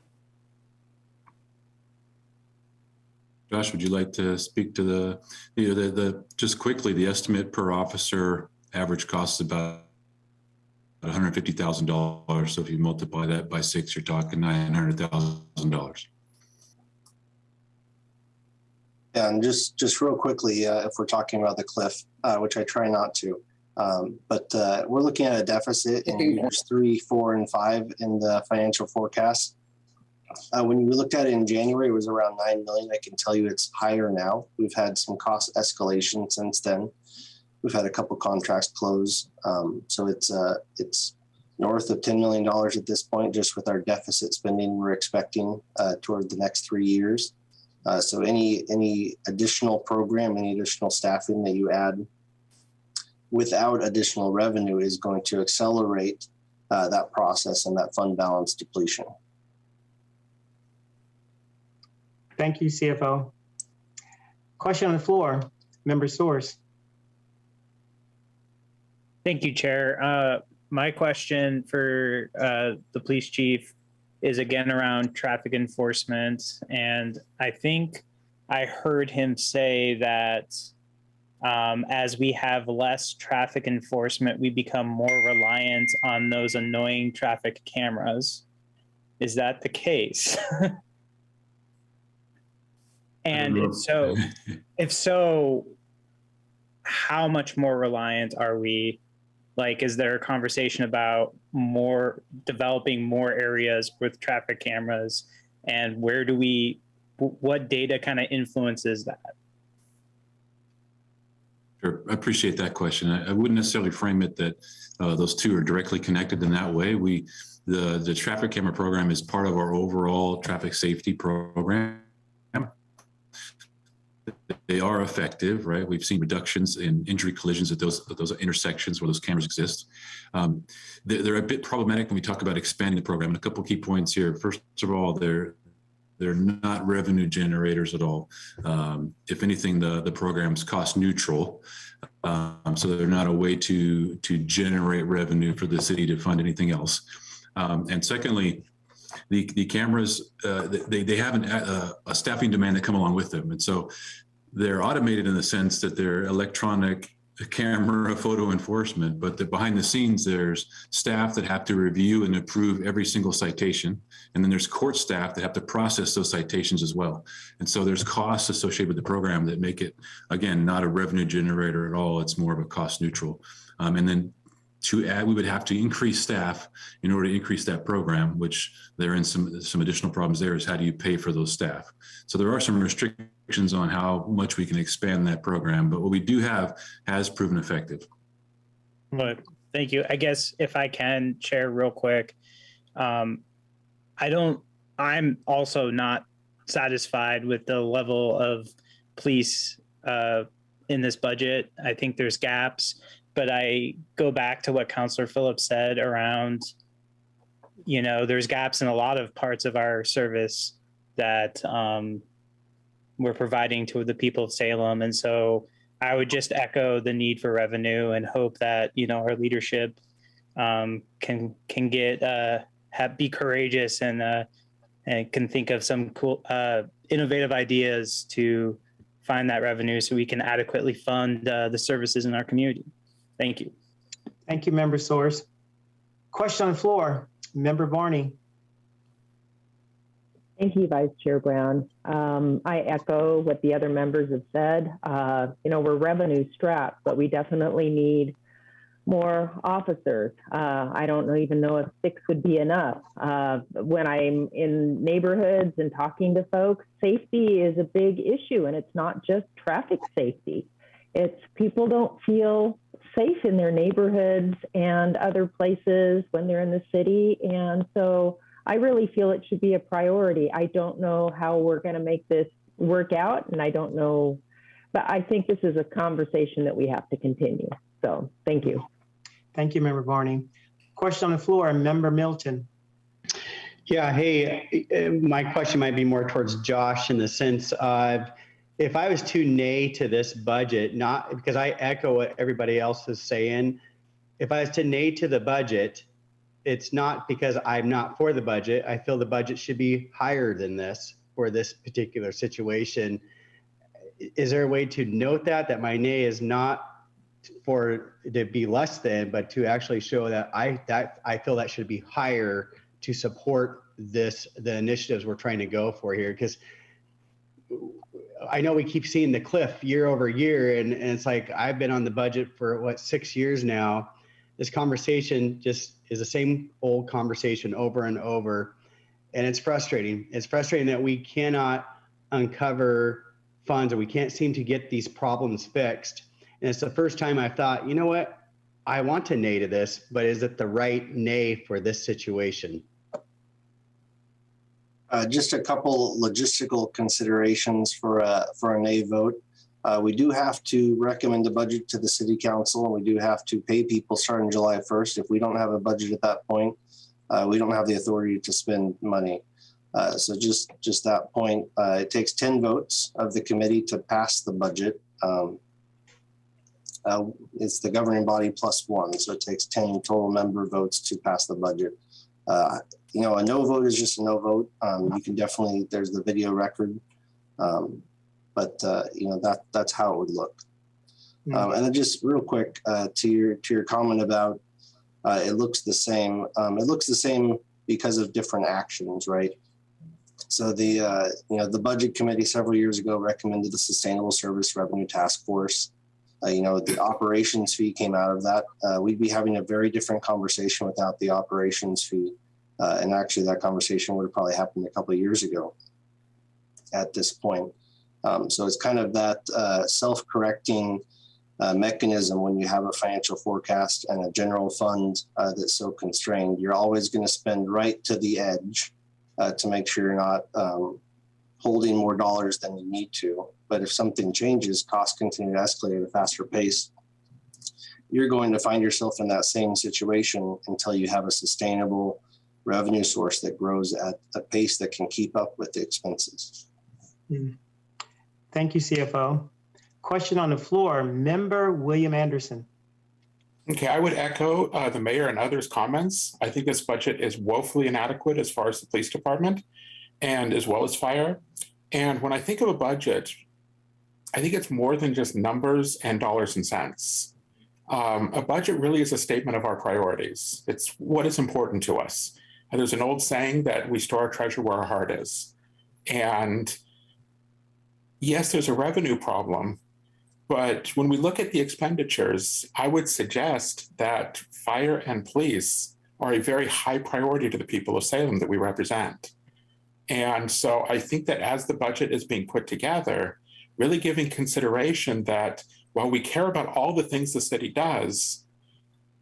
Josh, would you like to speak to just quickly, the estimate per officer average cost is about $150,000. So if you multiply that by 6, you're talking $900,000. Yeah, and just real quickly, if we're talking about the cliff, which I try not to, but we're looking at a deficit in years 3, 4, and 5 in the financial forecast. When we looked at it in January, it was around $9 million. I can tell you it's higher now. We've had some cost escalation since then. We've had a couple contracts close. So it's north of $10 million at this point, just with our deficit spending we're expecting toward the next 3 years. So any additional program, any additional staffing that you add without additional revenue is going to accelerate that process and that fund balance depletion. Thank you, CFO. Question on the floor, Member Source. Thank you, Chair. My question for the police chief is again around traffic enforcement. And I think I heard him say that as we have less traffic enforcement, we become more reliant on those annoying traffic cameras. Is that the case? And if so, how much more reliant are we? Like, is there a conversation about developing more areas with traffic cameras, and what data kind of influences that? Sure, I appreciate that question. I wouldn't necessarily frame it that those two are directly connected in that way. The traffic camera program is part of our overall traffic safety program. They are effective, right? We've seen reductions in injury collisions at those intersections where those cameras exist. They're a bit problematic when we talk about expanding the program. And a couple of key points here. First of all, they're not revenue generators at all. If anything, the program's cost neutral. So they're not a way to generate revenue for the city to fund anything else. And secondly, the cameras, they have a staffing demand that come along with them. And so they're automated in the sense that they're electronic camera photo enforcement, but behind the scenes, there's staff that have to review and approve every single citation. And then there's court staff that have to process those citations as well. And so there's costs associated with the program that make it, again, not a revenue generator at all. It's more of a cost neutral. And then to add, we would have to increase staff in order to increase that program, which there are some additional problems there is how do you pay for those staff? So there are some restrictions on how much we can expand that program, but what we do have has proven effective. Look, thank you. I guess if I can share real quick, I'm also not satisfied with the level of police in this budget. I think there's gaps. But I go back to what Councillor Phillips said around, there's gaps in a lot of parts of our service that we're providing to the people of Salem. And so I would just echo the need for revenue and hope that, our leadership can be courageous and can think of some cool, innovative ideas to find that revenue so we can adequately fund the services in our community. Thank you. Thank you, Member Source. Question on the floor, Member Varney. Thank you, Vice Chair Brown. I echo what the other members have said. We're revenue strapped, but we definitely need more officers. I don't even know if 6 would be enough. When I'm in neighborhoods and talking to folks, safety is a big issue, and it's not just traffic safety. It's people don't feel safe in their neighborhoods and other places when they're in the city. And so I really feel it should be a priority. I don't know how we're going to make this work out, and I don't know, but I think this is a conversation that we have to continue. So thank you. Thank you, Member Varney. Question on the floor, Member Milton. Yeah, hey, my question might be more towards Josh in the sense of, if I was to nay to this budget, not because I echo what everybody else is saying, if I was to nay to the budget, it's not because I'm not for the budget. I feel the budget should be higher than this for this particular situation. Is there a way to note that my nay is not for to be less than, but to actually show that I feel that should be higher to support the initiatives we're trying to go for here? Because I know we keep seeing the cliff year over year, and it's like I've been on the budget for 6 years now. This conversation just is the same old conversation over and over, and it's frustrating. It's frustrating that we cannot uncover funds, or we can't seem to get these problems fixed. And it's the first time I thought, you know what, I want to nay to this, but is it the right nay for this situation? Just a couple logistical considerations for a nay vote. We do have to recommend a budget to the city council, and we do have to pay people starting July 1st. If we don't have a budget at that point, we don't have the authority to spend money. So just that point, it takes 10 votes of the committee to pass the budget. It's the governing body plus one, so it takes 10 total member votes to pass the budget. You know, a no vote is just a no vote. You can definitely, there's the video record, but you know, that's how it would look. And then just real quick to your comment about it looks the same. It looks the same because of different actions, right? So the you know, the budget committee several years ago recommended the Sustainable Service Revenue Task Force. You know, the operations fee came out of that. We'd be having a very different conversation without the operations fee. And actually that conversation would have probably happened a couple of years ago at this point. So it's kind of that self-correcting mechanism when you have a financial forecast and a general fund that's so constrained. You're always going to spend right to the edge to make sure you're not holding more dollars than you need to. But if something changes, costs continue to escalate at a faster pace, you're going to find yourself in that same situation until you have a sustainable revenue source that grows at a pace that can keep up with the expenses. Thank you, CFO. Question on the floor, Member William Anderson. Okay, I would echo the mayor and others' comments. I think this budget is woefully inadequate as far as the police department and as well as fire. And when I think of a budget, I think it's more than just numbers and dollars and cents. A budget really is a statement of our priorities. It's what is important to us. And there's an old saying that we store our treasure where our heart is. And yes, there's a revenue problem, but when we look at the expenditures, I would suggest that fire and police are a very high priority to the people of Salem that we represent. And so I think that as the budget is being put together, really giving consideration that while we care about all the things the city does,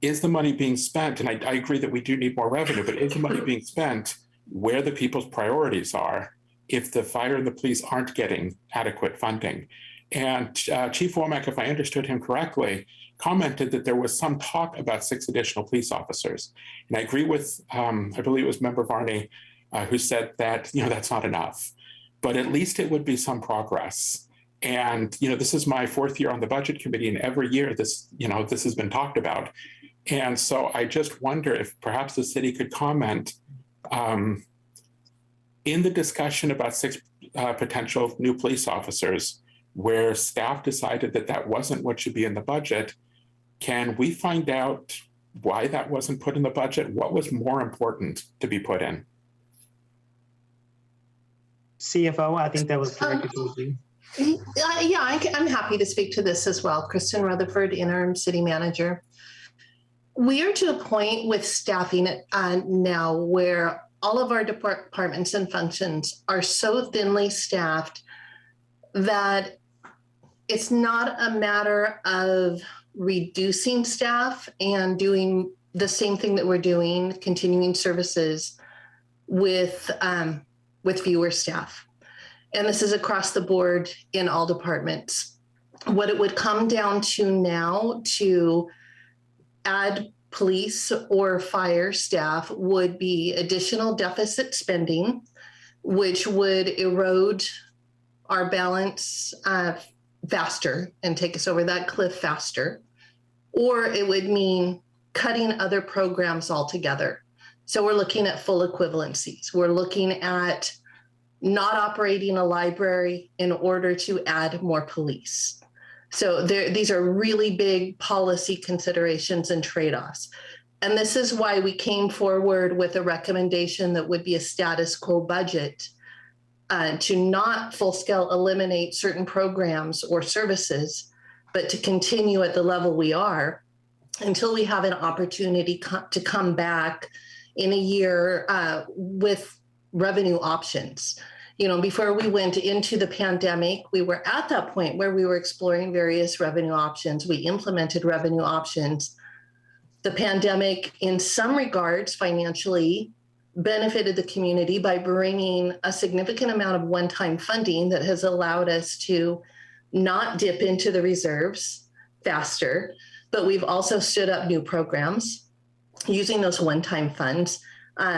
is the money being spent? And I agree that we do need more revenue, but is the money being spent where the people's priorities are if the fire and the police aren't getting adequate funding? And Chief Womack, if I understood him correctly, commented that there was some talk about 6 additional police officers. And I agree with, I believe it was Member Varney, who said that, you know, that's not enough, but at least it would be some progress. And, you know, this is my 4th year on the budget committee, and every year this, you know, this has been talked about. And so I just wonder if perhaps the city could comment in the discussion about 6 potential new police officers, where staff decided that that wasn't what should be in the budget. Can we find out why that wasn't put in the budget? What was more important to be put in? CFO, I think that was directed towards you. Yeah, I'm happy to speak to this as well. Kristen Rutherford, interim city manager. We are to a point with staffing now where all of our departments and functions are so thinly staffed that it's not a matter of reducing staff and doing the same thing that we're doing, continuing services with fewer staff. And this is across the board in all departments. What it would come down to now to add police or fire staff would be additional deficit spending, which would erode our balance faster and take us over that cliff faster. Or it would mean cutting other programs altogether. So we're looking at full equivalencies. We're looking at not operating a library in order to add more police. So these are really big policy considerations and trade-offs. And this is why we came forward with a recommendation that would be a status quo budget to not full-scale eliminate certain programs or services, but to continue at the level we are until we have an opportunity to come back in a year with revenue options. You know, before we went into the pandemic, we were at that point where we were exploring various revenue options. We implemented revenue options. The pandemic, in some regards, financially benefited the community by bringing a significant amount of one-time funding that has allowed us to not dip into the reserves faster, but we've also stood up new programs using those one-time funds,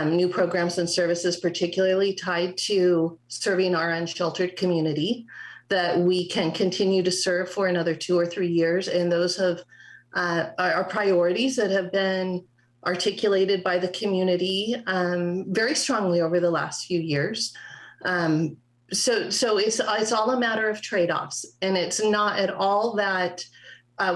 new programs and services particularly tied to serving our unsheltered community that we can continue to serve for another 2 or 3 years. And those are priorities that have been articulated by the community very strongly over the last few years. So it's all a matter of trade-offs, and it's not at all that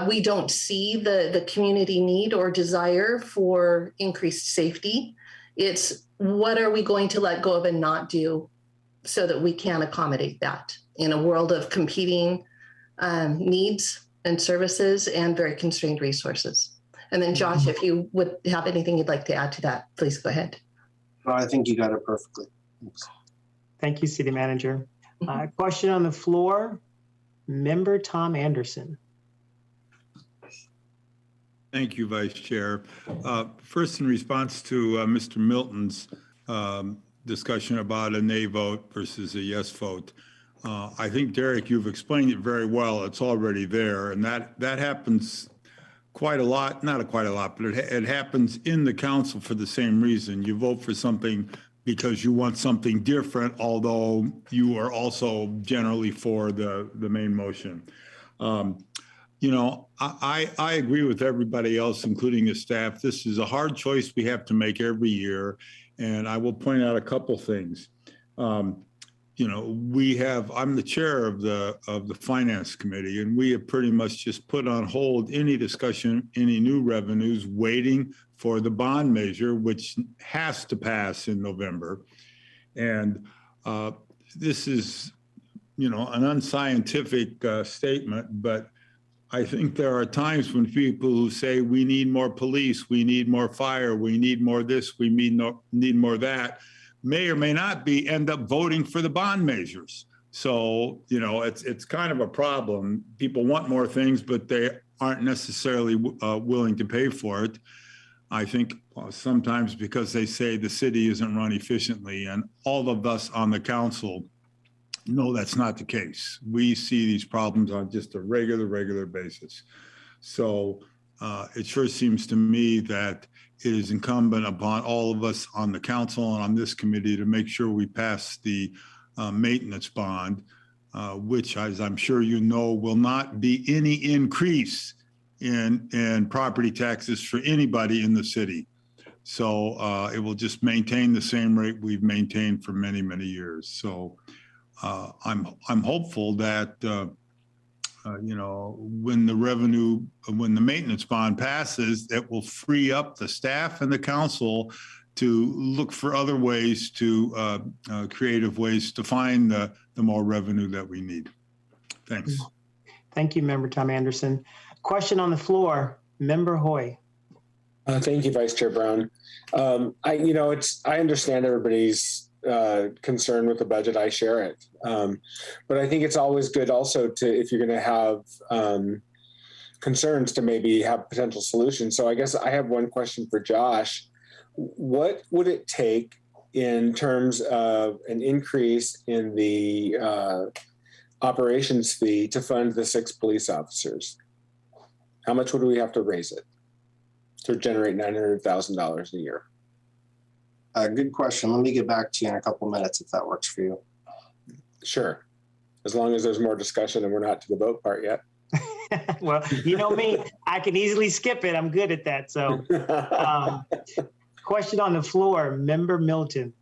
we don't see the community need or desire for increased safety. It's what are we going to let go of and not do so that we can accommodate that in a world of competing needs and services and very constrained resources. And then Josh, if you would have anything you'd like to add to that, please go ahead. No, I think you got it perfectly. Thanks. Thank you, City Manager. Question on the floor, Member Tom Anderson. Thank you, Vice Chair. First, in response to Mr. Milton's discussion about a nay vote versus a yes vote, I think, Derek, you've explained it very well. It's already there, and that happens quite a lot, not quite a lot, but it happens in the council for the same reason. You vote for something because you want something different, although you are also generally for the main motion. You know, I agree with everybody else, including the staff. This is a hard choice we have to make every year, and I will point out a couple things. You know, I'm the chair of the Finance Committee, and we have pretty much just put on hold any discussion, any new revenues, waiting for the bond measure, which has to pass in November. And this is, you know, an unscientific statement, but I think there are times when people who say we need more police, we need more fire, we need more this, we need more that, may or may not end up voting for the bond measures. So, you know, it's kind of a problem. People want more things, but they aren't necessarily willing to pay for it. I think sometimes because they say the city isn't run efficiently, and all of us on the council know that's not the case. We see these problems on just a regular basis. So it sure seems to me that it is incumbent upon all of us on the council and on this committee to make sure we pass the maintenance bond, which, as I'm sure you know, will not be any increase in property taxes for anybody in the city. So it will just maintain the same rate we've maintained for many, many years. So I'm hopeful that you know, when the maintenance bond passes, it will free up the staff and the council to look for other ways to creative ways to find the more revenue that we need. Thanks. Thank you, Member Tom Anderson. Question on the floor, Member Hoy. Thank you, Vice Chair Brown. I understand everybody's concern with the budget. I share it. But I think it's always good also to, if you're going to have concerns, to maybe have potential solutions. So I guess I have one question for Josh. What would it take in terms of an increase in the operations fee to fund the 6 police officers? How much would we have to raise it to generate $900,000 a year? Good question. Let me get back to you in a couple minutes if that works for you. Sure. As long as there's more discussion and we're not to the vote part yet. Well, you know me, I can easily skip it. I'm good at that. So question on the floor, Member Milton.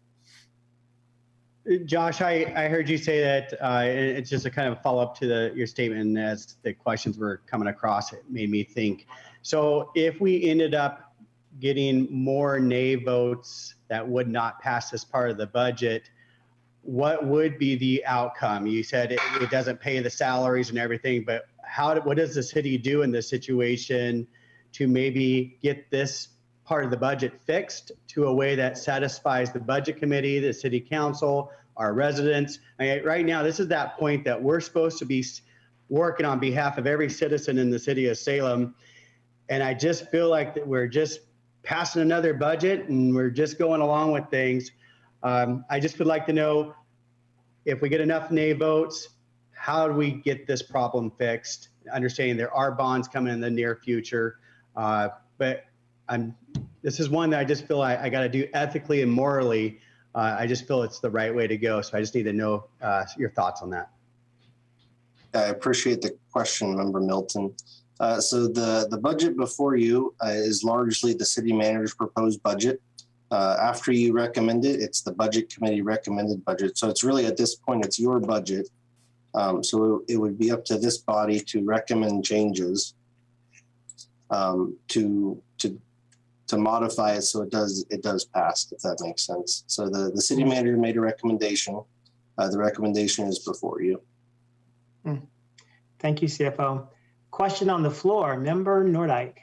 Josh, I heard you say that it's just a kind of follow up to your statement as the questions were coming across. It made me think. So if we ended up getting more nay votes that would not pass as part of the budget, what would be the outcome? You said it doesn't pay the salaries and everything, but what does the city do in this situation to maybe get this part of the budget fixed to a way that satisfies the budget committee, the city council, our residents? Right now, this is that point that we're supposed to be working on behalf of every citizen in the city of Salem. And I just feel like that we're just passing another budget and we're just going along with things. I just would like to know if we get enough nay votes, how do we get this problem fixed? Understanding there are bonds coming in the near future, but this is one that I just feel I got to do ethically and morally. I just feel it's the right way to go. So I just need to know your thoughts on that. I appreciate the question, Member Milton. So the budget before you is largely the city manager's proposed budget. After you recommend it, it's the budget committee recommended budget. So it's really at this point, it's your budget. So it would be up to this body to recommend changes to modify it so it does pass, if that makes sense. So the city manager made a recommendation. The recommendation is before you. Thank you, CFO. Question on the floor, Member Nordyke.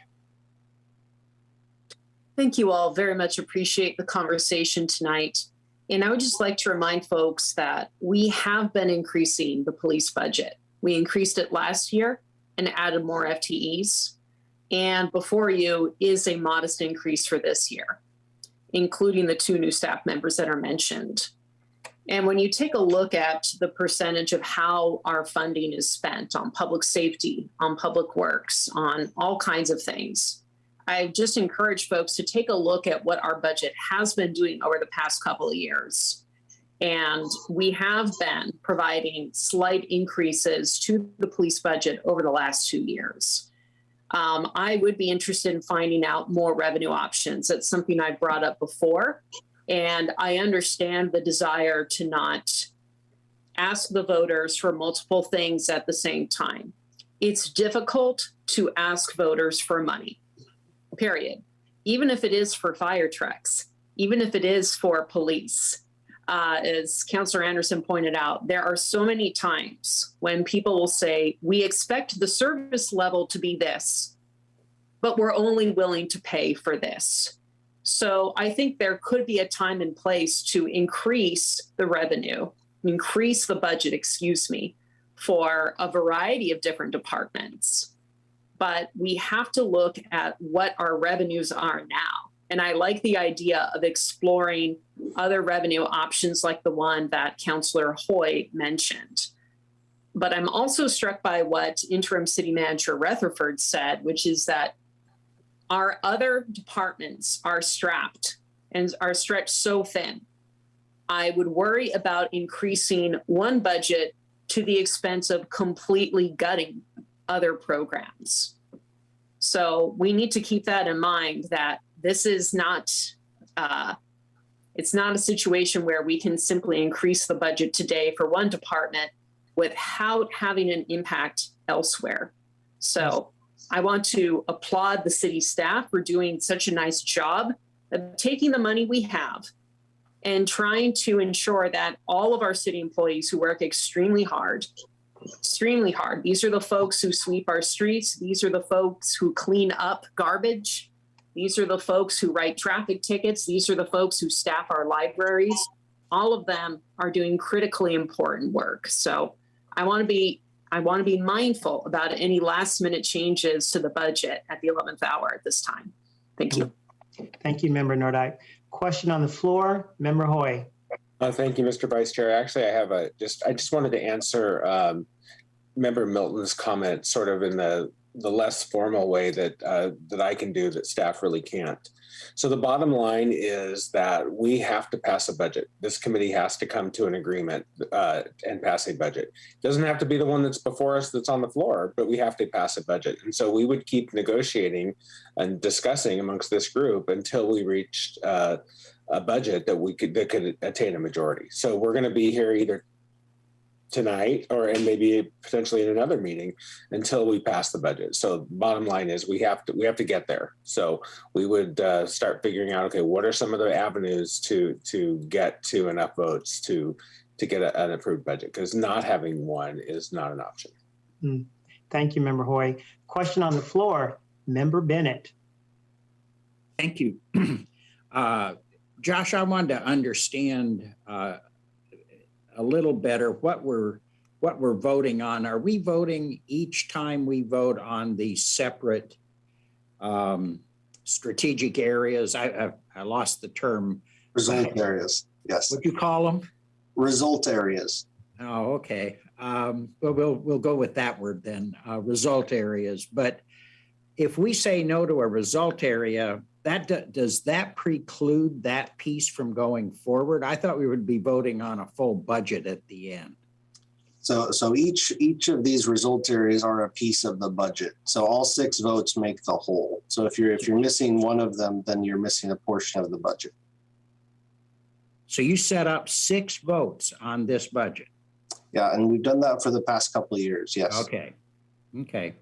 Thank you all. Very much appreciate the conversation tonight. And I would just like to remind folks that we have been increasing the police budget. We increased it last year and added more FTEs. And before you is a modest increase for this year, including the 2 new staff members that are mentioned. And when you take a look at the percentage of how our funding is spent on public safety, on public works, on all kinds of things, I just encourage folks to take a look at what our budget has been doing over the past couple of years. And we have been providing slight increases to the police budget over the last 2 years. I would be interested in finding out more revenue options. That's something I brought up before. And I understand the desire to not ask the voters for multiple things at the same time. It's difficult to ask voters for money, period. Even if it is for fire trucks, even if it is for police. As Councillor Anderson pointed out, there are so many times when people will say, we expect the service level to be this, but we're only willing to pay for this. So I think there could be a time and place to increase the revenue, increase the budget, for a variety of different departments. But we have to look at what our revenues are now. And I like the idea of exploring other revenue options like the one that Councillor Hoy mentioned. But I'm also struck by what Interim City Manager Rutherford said, which is that our other departments are strapped and are stretched so thin. I would worry about increasing one budget to the expense of completely gutting other programs. So we need to keep that in mind, that this is not, it's not a situation where we can simply increase the budget today for one department without having an impact elsewhere. So I want to applaud the city staff for doing such a nice job of taking the money we have and trying to ensure that all of our city employees who work extremely hard. These are the folks who sweep our streets. These are the folks who clean up garbage. These are the folks who write traffic tickets. These are the folks who staff our libraries. All of them are doing critically important work. So I want to be mindful about any last minute changes to the budget at the 11th hour at this time. Thank you. Thank you, Member Nordyke. Question on the floor, Member Hoy. Thank you, Mr. Vice Chair. Actually, I have I just wanted to answer Member Milton's comment sort of in the less formal way that I can do that staff really can't. So the bottom line is that we have to pass a budget. This committee has to come to an agreement and pass a budget. It doesn't have to be the one that's before us that's on the floor, but we have to pass a budget. And so we would keep negotiating and discussing amongst this group until we reached a budget that could attain a majority. So we're going to be here either tonight and maybe potentially in another meeting until we pass the budget. So bottom line is we have to get there. So we would start figuring out, okay, what are some of the avenues to get to enough votes to get an approved budget? Because not having one is not an option. Thank you, Member Hoy. Question on the floor, Member Bennett. Thank you. Josh, I wanted to understand a little better what we're voting on. Are we voting each time we vote on the separate strategic areas? I lost the term. Result areas, yes. What'd you call them? Result areas. Oh, okay. Well, we'll go with that word then, result areas. But if we say no to a result area, does that preclude that piece from going forward? I thought we would be voting on a full budget at the end. So each of these result areas are a piece of the budget. So all 6 votes make the whole. So if you're missing one of them, then you're missing a portion of the budget. So you set up 6 votes on this budget. Yeah, and we've done that for the past couple of years. Yes. Okay. Okay.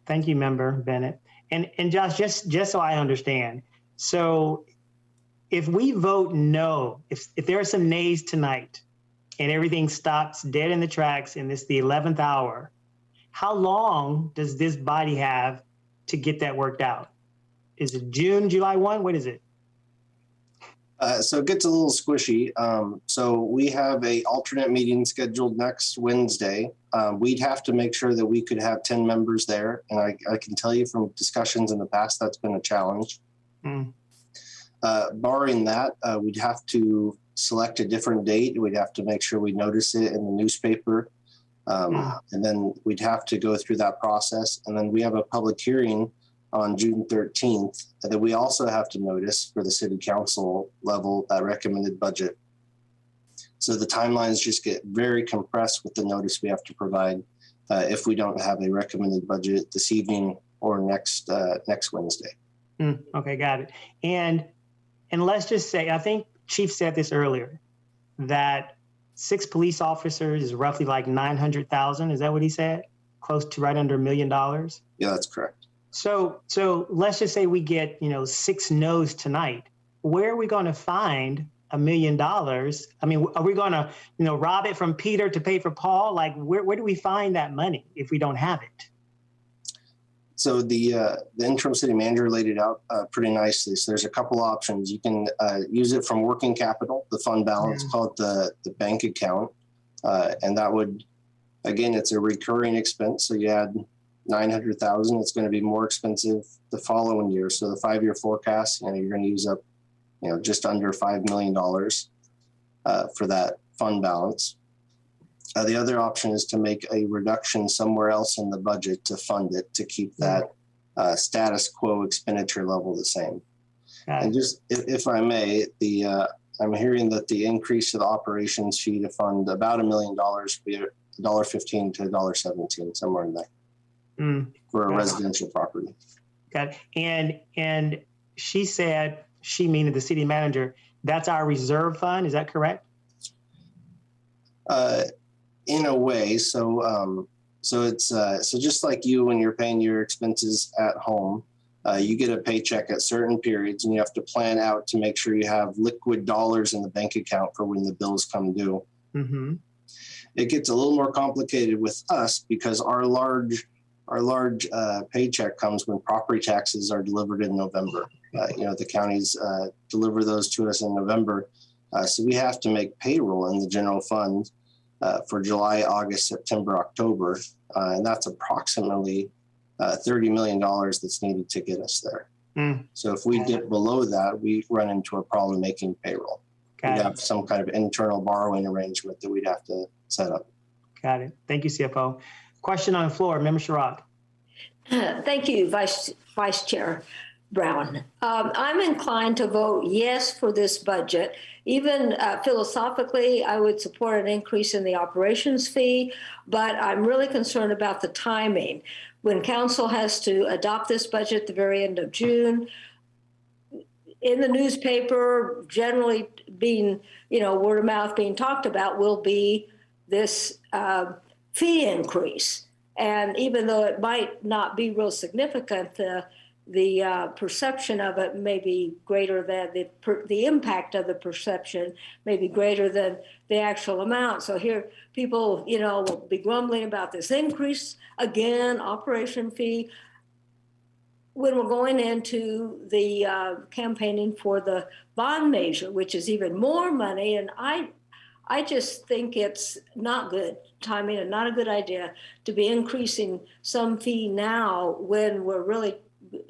Thank you, Member Bennett. And Josh, just so I understand, so if we vote no, if there are some nays tonight and everything stops dead in the tracks and it's the 11th hour, how long does this body have to get that worked out? Is it June, July 1? What is it? So it gets a little squishy. So we have a alternate meeting scheduled next Wednesday. We'd have to make sure that we could have 10 members there. And I can tell you from discussions in the past, that's been a challenge. Barring that, we'd have to select a different date. We'd have to make sure we notice it in the newspaper. And then we'd have to go through that process. And then we have a public hearing on June 13th that we also have to notice for the city council level, that recommended budget. So the timelines just get very compressed with the notice we have to provide if we don't have a recommended budget this evening or next Wednesday. Okay, got it. And let's just say, I think Chief said this earlier, that 6 police officers is roughly like 900,000. Is that what he said? Close to right under $1 million? Yeah, that's correct. So let's just say we get, 6 no's tonight. Where are we going to find $1 million? I mean, are we going to, rob it from Peter to pay for Paul? Like, where do we find that money if we don't have it? So the interim city manager laid it out pretty nicely. So there's a couple options. You can use it from working capital, the fund balance, call it the bank account. And that would, again, it's a recurring expense. So you add 900,000, it's going to be more expensive the following year. So the 5-year forecast, you're going to use up, just under $5 million for that fund balance. The other option is to make a reduction somewhere else in the budget to fund it, to keep that status quo expenditure level the same. And just, if I may, I'm hearing that the increase to the operations fee to fund about $1 million would be $1.15 to $1.17, somewhere in there. For a residential property. Got it. And she said, she meaning the city manager, that's our reserve fund. Is that correct? In a way. So it's so just like you, when you're paying your expenses at home, you get a paycheck at certain periods and you have to plan out to make sure you have liquid dollars in the bank account for when the bills come due. It gets a little more complicated with us because our large paycheck comes when property taxes are delivered in November. The counties deliver those to us in November. So we have to make payroll in the general fund for July, August, September, October. And that's approximately $30 million that's needed to get us there. So if we dip below that, we run into a problem making payroll. We'd have some kind of internal borrowing arrangement that we'd have to set up. Got it. Thank you, CFO. Question on the floor, Member Sherrod. Thank you, Vice Chair Brown. I'm inclined to vote yes for this budget. Even philosophically, I would support an increase in the operations fee, but I'm really concerned about the timing. When council has to adopt this budget at the very end of June, in the newspaper, generally being, word of mouth being talked about, will be this fee increase. And even though it might not be real significant, the perception of it may be greater than the impact of the perception may be greater than the actual amount. So here people, will be grumbling about this increase again, operation fee, when we're going into the campaigning for the bond measure, which is even more money. And I just think it's not good timing and not a good idea to be increasing some fee now when we're really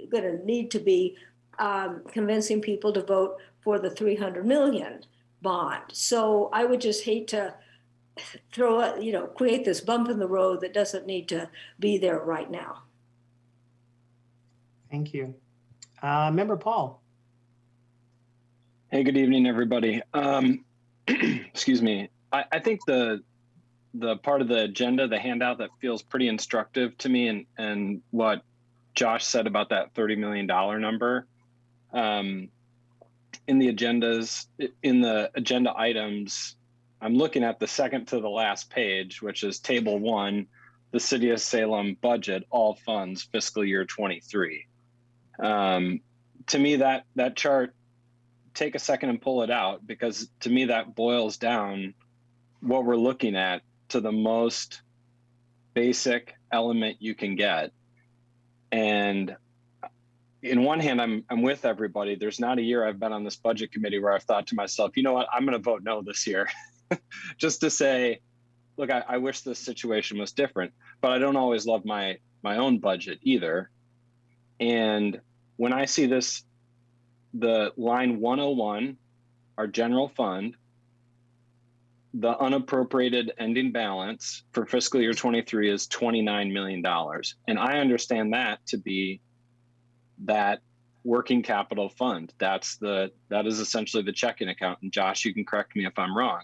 going to need to be convincing people to vote for the $300 million bond. So I would just hate to create this bump in the road that doesn't need to be there right now. Thank you. Member Paul. Hey, good evening, everybody. Excuse me. I think the part of the agenda, the handout that feels pretty instructive to me, and what Josh said about that $30 million number, in the agenda items, I'm looking at the second to the last page, which is table 1, the City of Salem budget, all funds, fiscal year 23. To me, that chart, take a second and pull it out, because to me that boils down what we're looking at to the most basic element you can get. And in one hand, I'm with everybody. There's not a year I've been on this budget committee where I've thought to myself, you know what, I'm going to vote no this year. Just to say, look, I wish this situation was different, but I don't always love my own budget either. And when I see this, the line 101, our general fund, the unappropriated ending balance for fiscal year 23 is $29 million. And I understand that to be that working capital fund. That is essentially the checking account. And Josh, you can correct me if I'm wrong.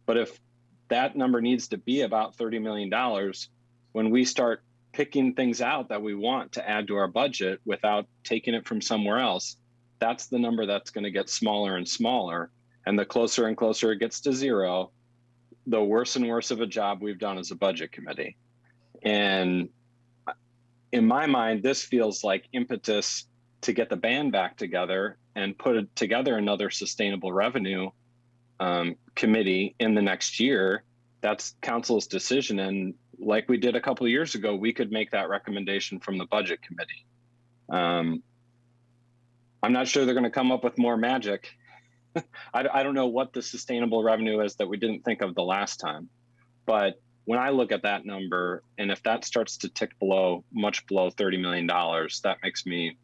But if that number needs to be about $30 million, when we start picking things out that we want to add to our budget without taking it from somewhere else, that's the number that's going to get smaller and smaller. And the closer and closer it gets to zero, the worse and worse of a job we've done as a budget committee. And in my mind, this feels like impetus to get the band back together and put together another sustainable revenue committee in the next year. That's council's decision. And like we did a couple of years ago, we could make that recommendation from the budget committee. I'm not sure they're going to come up with more magic. I don't know what the sustainable revenue is that we didn't think of the last time. But when I look at that number, and if that starts to tick much below $30 million, that makes me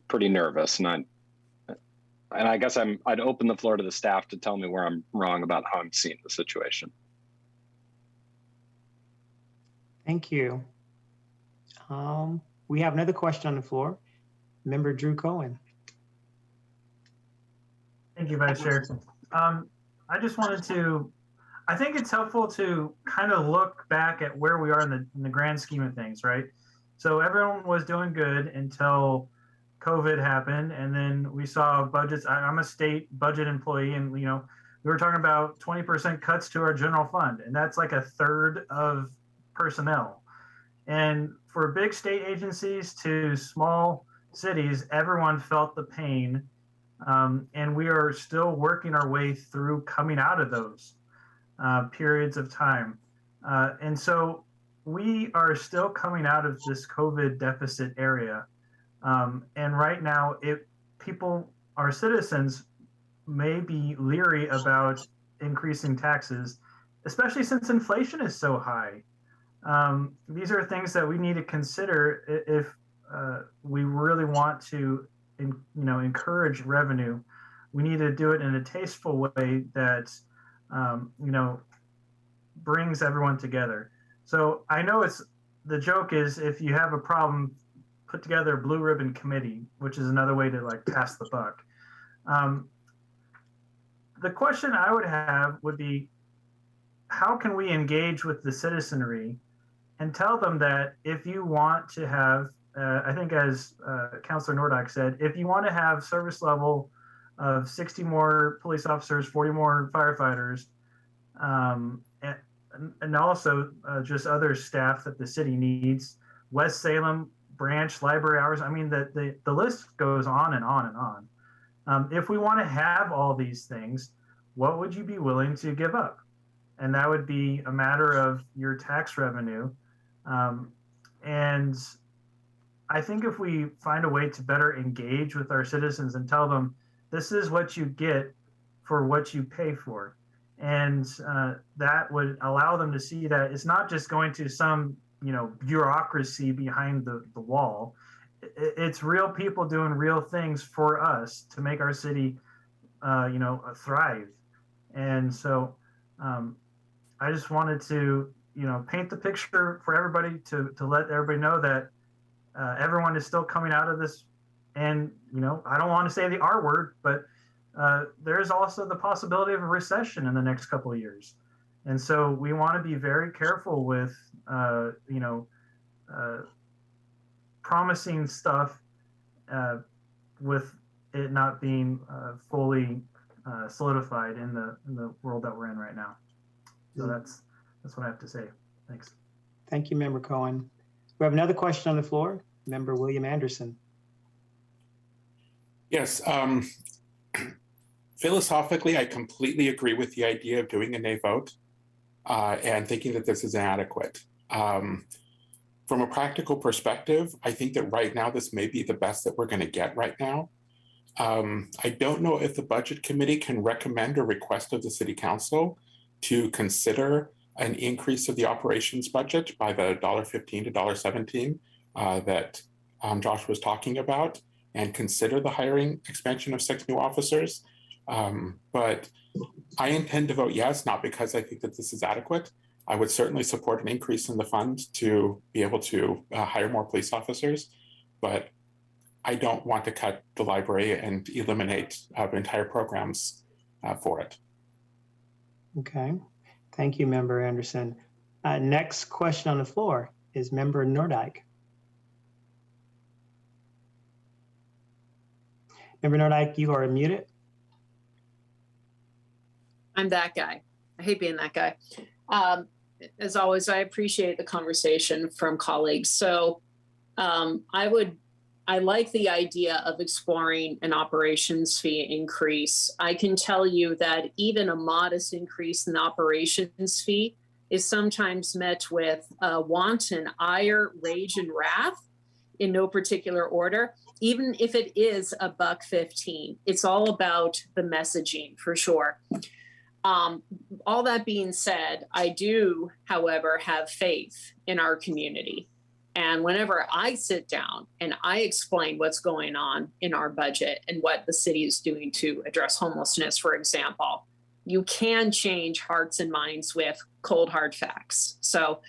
pretty nervous. And I guess I'd open the floor to the staff to tell me where I'm wrong about how I'm seeing the situation. Thank you. We have another question on the floor. Member Drew Cohen. Thank you, Vice Chair. I just wanted to, I think it's helpful to kind of look back at where we are in the grand scheme of things, right? So everyone was doing good until COVID happened, and then we saw budgets. I'm a state budget employee, and we were talking about 20% cuts to our general fund, and that's like a third of personnel. And for big state agencies to small cities, everyone felt the pain. And we are still working our way through coming out of those periods of time. And so we are still coming out of this COVID deficit area. And right now, our citizens may be leery about increasing taxes, especially since inflation is so high. These are things that we need to consider if we really want to encourage revenue. We need to do it in a tasteful way that brings everyone together. So I know the joke is, if you have a problem, put together a blue ribbon committee, which is another way to pass the buck. The question I would have would be, how can we engage with the citizenry and tell them that if you want to have I think, as Councilor Nordyke said, if you want to have service level of 60 more police officers, 40 more firefighters, and also just other staff that the city needs, West Salem branch library hours, I mean, the list goes on and on and on. If we want to have all these things, what would you be willing to give up? And that would be a matter of your tax revenue. And I think if we find a way to better engage with our citizens and tell them, this is what you get for what you pay for. And that would allow them to see that it's not just going to some, bureaucracy behind the wall. It's real people doing real things for us to make our city, thrive. And so I just wanted to, paint the picture for everybody to let everybody know that everyone is still coming out of this. And, I don't want to say the R word, but there's also the possibility of a recession in the next couple of years. And so we want to be very careful with, promising stuff with it not being fully solidified in the world that we're in right now. So that's what I have to say. Thanks. Thank you, Member Cohen. We have another question on the floor. Member William Anderson. Yes. Philosophically, I completely agree with the idea of doing a nay vote and thinking that this is inadequate. From a practical perspective, I think that right now this may be the best that we're going to get right now. I don't know if the Budget Committee can recommend or request of the City Council to consider an increase of the operations budget by the $1.15 to $1.17 that Josh was talking about, and consider the hiring expansion of 6 new officers. But I intend to vote yes, not because I think that this is adequate. I would certainly support an increase in the fund to be able to hire more police officers, but I don't want to cut the library and eliminate entire programs for it. Okay, thank you, Member Anderson. Next question on the floor is Member Nordyke. Member Nordyke, you are muted. I'm that guy. I hate being that guy. As always, I appreciate the conversation from colleagues. So I like the idea of exploring an operations fee increase. I can tell you that even a modest increase in the operations fee is sometimes met with wanton ire, rage, and wrath in no particular order. Even if it is $1.15, it's all about the messaging for sure. All that being said, I do, however, have faith in our community. And whenever I sit down and I explain what's going on in our budget and what the city is doing to address homelessness, for example, you can change hearts and minds with cold, hard facts. So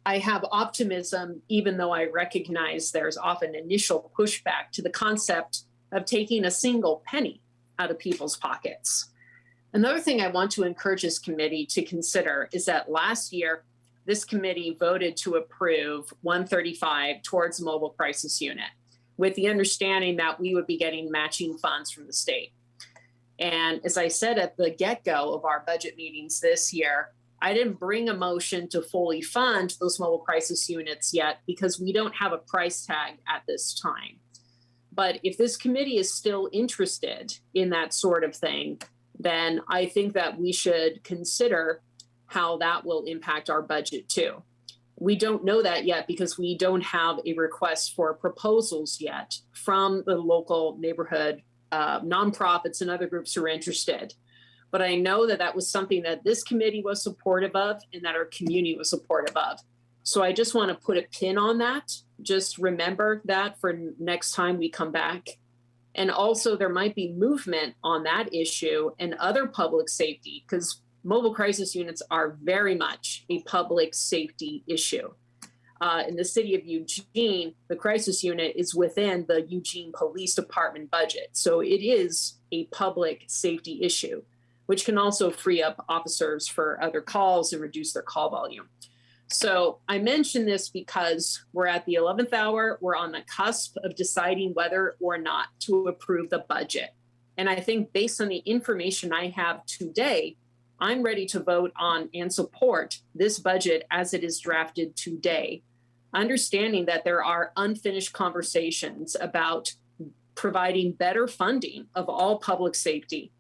I have optimism, even though I recognize there's often initial pushback to the concept of taking a single penny out of people's pockets. Another thing I want to encourage this committee to consider is that last year, this committee voted to approve $135 towards mobile crisis unit, with the understanding that we would be getting matching funds from the state. And as I said at the get-go of our budget meetings this year, I didn't bring a motion to fully fund those mobile crisis units yet because we don't have a price tag at this time. But if this committee is still interested in that sort of thing, then I think that we should consider how that will impact our budget too. We don't know that yet because we don't have a request for proposals yet from the local neighborhood nonprofits and other groups who are interested. But I know that that was something that this committee was supportive of and that our community was supportive of. So I just want to put a pin on that. Just remember that for next time we come back. And also there might be movement on that issue and other public safety, because mobile crisis units are very much a public safety issue. In the city of Eugene, the crisis unit is within the Eugene Police Department budget. So it is a public safety issue, which can also free up officers for other calls and reduce their call volume. So I mention this because we're at the 11th hour. We're on the cusp of deciding whether or not to approve the budget. And I think based on the information I have today, I'm ready to vote on and support this budget as it is drafted today, understanding that there are unfinished conversations about providing better funding of all public safety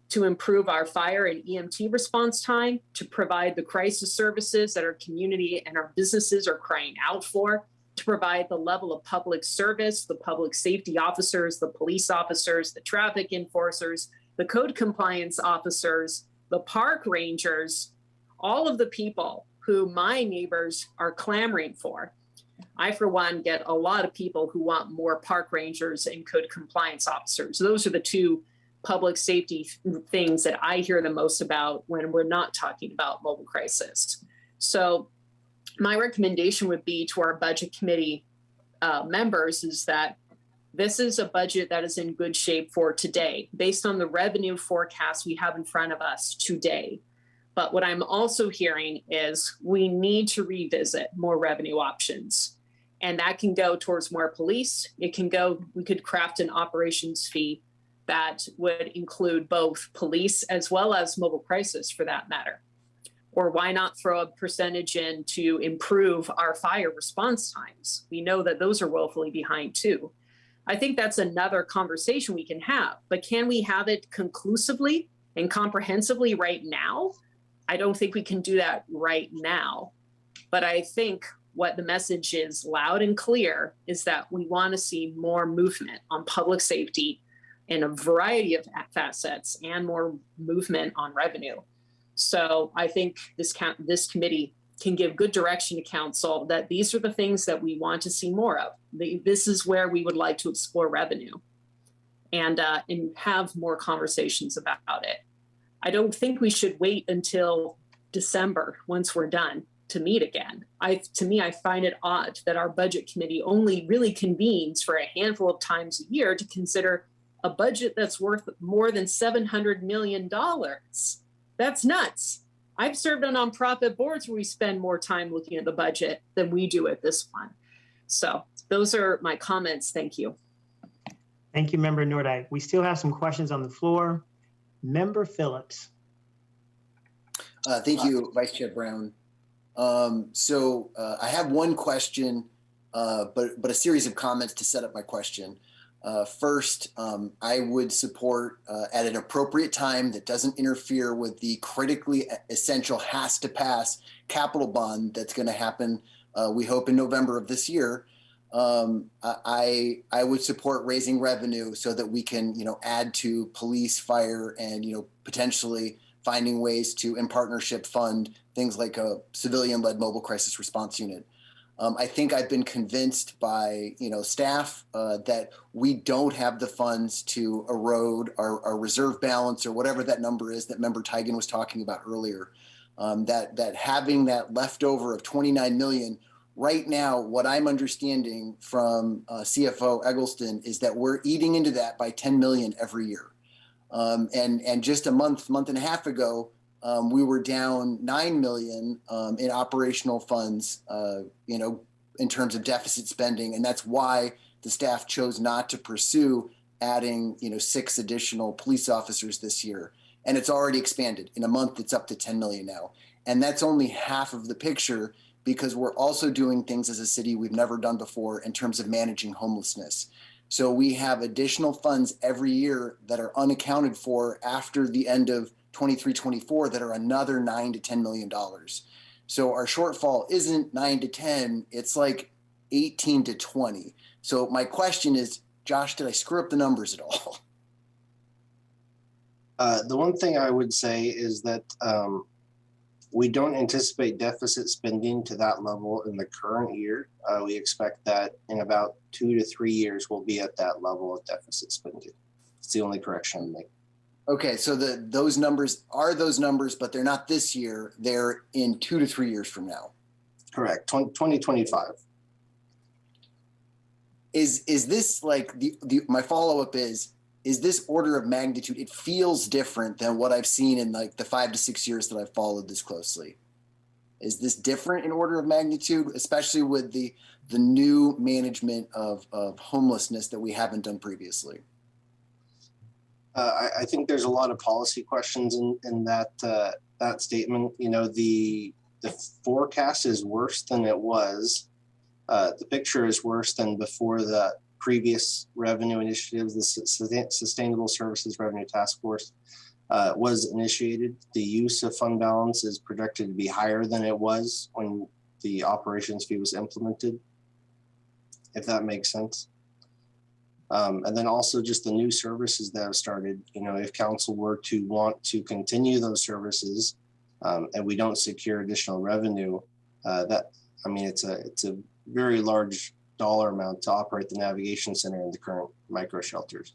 to improve our fire and EMT response time, to provide the crisis services that our community and our businesses are crying out for, to provide the level of public service, the public safety officers, the police officers, the traffic enforcers, the code compliance officers, the park rangers, all of the people who my neighbors are clamoring for. I, for one, get a lot of people who want more park rangers and code compliance officers. Those are the two public safety things that I hear the most about when we're not talking about mobile crisis. So my recommendation would be to our budget committee members is that this is a budget that is in good shape for today, based on the revenue forecast we have in front of us today. But what I'm also hearing is we need to revisit more revenue options. And that can go towards more police. It can go, we could craft an operations fee that would include both police as well as mobile crisis for that matter. Or why not throw a percentage in to improve our fire response times? We know that those are woefully behind too. I think that's another conversation we can have, but can we have it conclusively and comprehensively right now? I don't think we can do that right now, but I think what the message is loud and clear is that we want to see more movement on public safety in a variety of facets and more movement on revenue. So I think this committee can give good direction to council that these are the things that we want to see more of. This is where we would like to explore revenue and have more conversations about it. I don't think we should wait until December once we're done to meet again. To me, I find it odd that our budget committee only really convenes for a handful of times a year to consider a budget that's worth more than $700 million. That's nuts. I've served on nonprofit boards where we spend more time looking at the budget than we do at this one. So those are my comments. Thank you. Thank you, Member Nordyke. We still have some questions on the floor. Member Phillips. Thank you, Vice Chair Brown. I have one question, but a series of comments to set up my question. First, I would support at an appropriate time that doesn't interfere with the critically essential has to pass capital bond that's going to happen, we hope in November of this year. I would support raising revenue so that we can, add to police, fire, and, potentially finding ways to, in partnership, fund things like a civilian-led mobile crisis response unit. I think I've been convinced by staff that we don't have the funds to erode our reserve balance or whatever that number is that Member Tigan was talking about earlier. That having that leftover of $29 million right now, what I'm understanding from CFO Eggleston is that we're eating into that by $10 million every year. And just a month and a half ago, we were down $9 million in operational funds, in terms of deficit spending. And that's why the staff chose not to pursue adding, 6 additional police officers this year. And it's already expanded. In a month, it's up to 10 million now. And that's only half of the picture because we're also doing things as a city we've never done before in terms of managing homelessness. So we have additional funds every year that are unaccounted for after the end of 23-24 that are another $9 to $10 million. So our shortfall isn't 9 to 10, it's like 18 to 20. So my question is, Josh, did I screw up the numbers at all? The one thing I would say is that we don't anticipate deficit spending to that level in the current year. We expect that in about 2 to 3 years, we'll be at that level of deficit spending. It's the only correction I'm making. Okay, so those numbers are those numbers, but they're not this year. They're in 2 to 3 years from now. Correct, 2025. Is this like my follow-up is this order of magnitude? It feels different than what I've seen in like the 5 to 6 years that I've followed this closely. Is this different in order of magnitude, especially with the new management of homelessness that we haven't done previously? I think there's a lot of policy questions in that statement. The forecast is worse than it was. The picture is worse than before the previous revenue initiatives. The Sustainable Services Revenue Task Force was initiated. The use of fund balance is projected to be higher than it was when the operations fee was implemented, if that makes sense. And then also just the new services that have started, if council were to want to continue those services and we don't secure additional revenue, it's a very large dollar amount to operate the navigation center and the current micro shelters.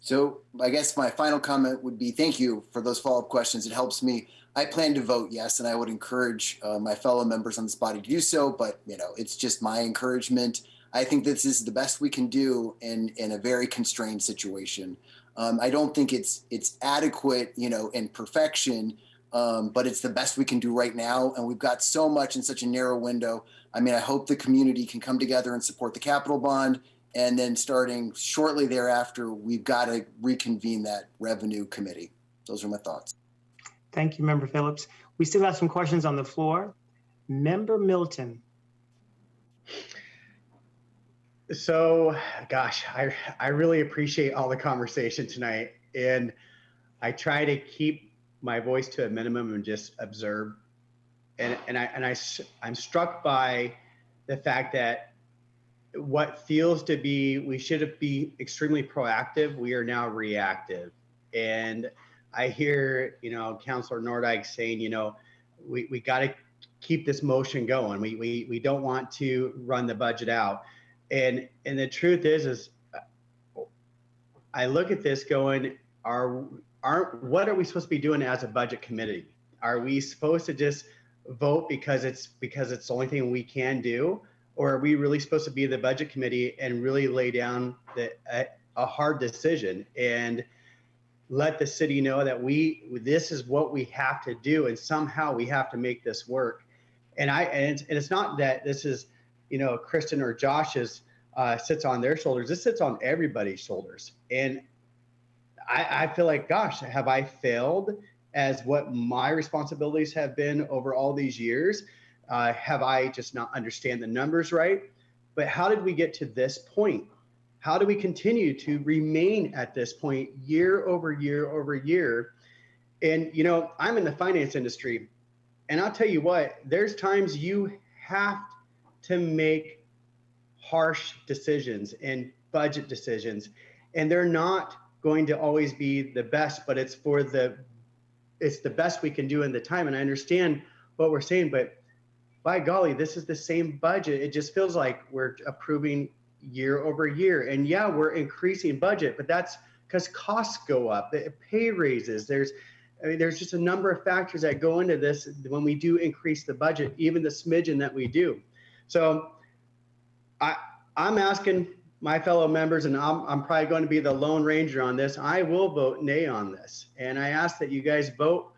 So I guess my final comment would be thank you for those follow-up questions. It helps me. I plan to vote yes, and I would encourage my fellow members on this body to do so, but it's just my encouragement. I think this is the best we can do in a very constrained situation. I don't think it's adequate, in perfection, but it's the best we can do right now. And we've got so much in such a narrow window. I mean, I hope the community can come together and support the capital bond. And then starting shortly thereafter, we've got to reconvene that revenue committee. Those are my thoughts. Thank you, Member Phillips. We still have some questions on the floor. Member Milton. So, gosh, I really appreciate all the conversation tonight. And I try to keep my voice to a minimum and just observe. And I'm struck by the fact that what feels to be, we should be extremely proactive, we are now reactive. And I hear, Councilor Nordyke saying, we got to keep this motion going. We don't want to run the budget out. And the truth is I look at this going, what are we supposed to be doing as a budget committee? Are we supposed to just vote because it's the only thing we can do? Or are we really supposed to be the budget committee and really lay down a hard decision and let the city know that this is what we have to do, and somehow we have to make this work? And it's not that this is, Kristen or Josh's sits on their shoulders. This sits on everybody's shoulders. And I feel like, gosh, have I failed as what my responsibilities have been over all these years? Have I just not understand the numbers right? But how did we get to this point? How do we continue to remain at this point year over year over year? And, I'm in the finance industry, and I'll tell you what, there's times you have to make harsh decisions and budget decisions, and they're not going to always be the best, but it's the best we can do in the time. And I understand what we're saying, but by golly, this is the same budget. It just feels like we're approving year over year. And yeah, we're increasing budget, but that's because costs go up, the pay raises. There's just a number of factors that go into this when we do increase the budget, even the smidgen that we do. So I'm asking my fellow members, and I'm probably going to be the Lone Ranger on this. I will vote nay on this. And I ask that you guys vote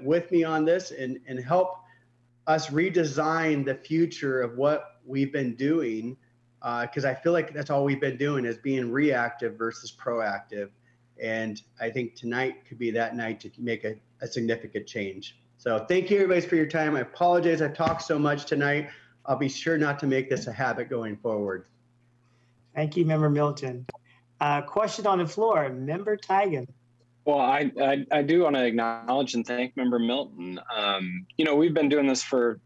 with me on this and help us redesign the future of what we've been doing, because I feel like that's all we've been doing is being reactive versus proactive. And I think tonight could be that night to make a significant change. So thank you, everybody, for your time. I apologize I talked so much tonight. I'll be sure not to make this a habit going forward. Thank you, Member Milton. Question on the floor, Member Tigan. Well, I do want to acknowledge and thank Member Milton. We've been doing this for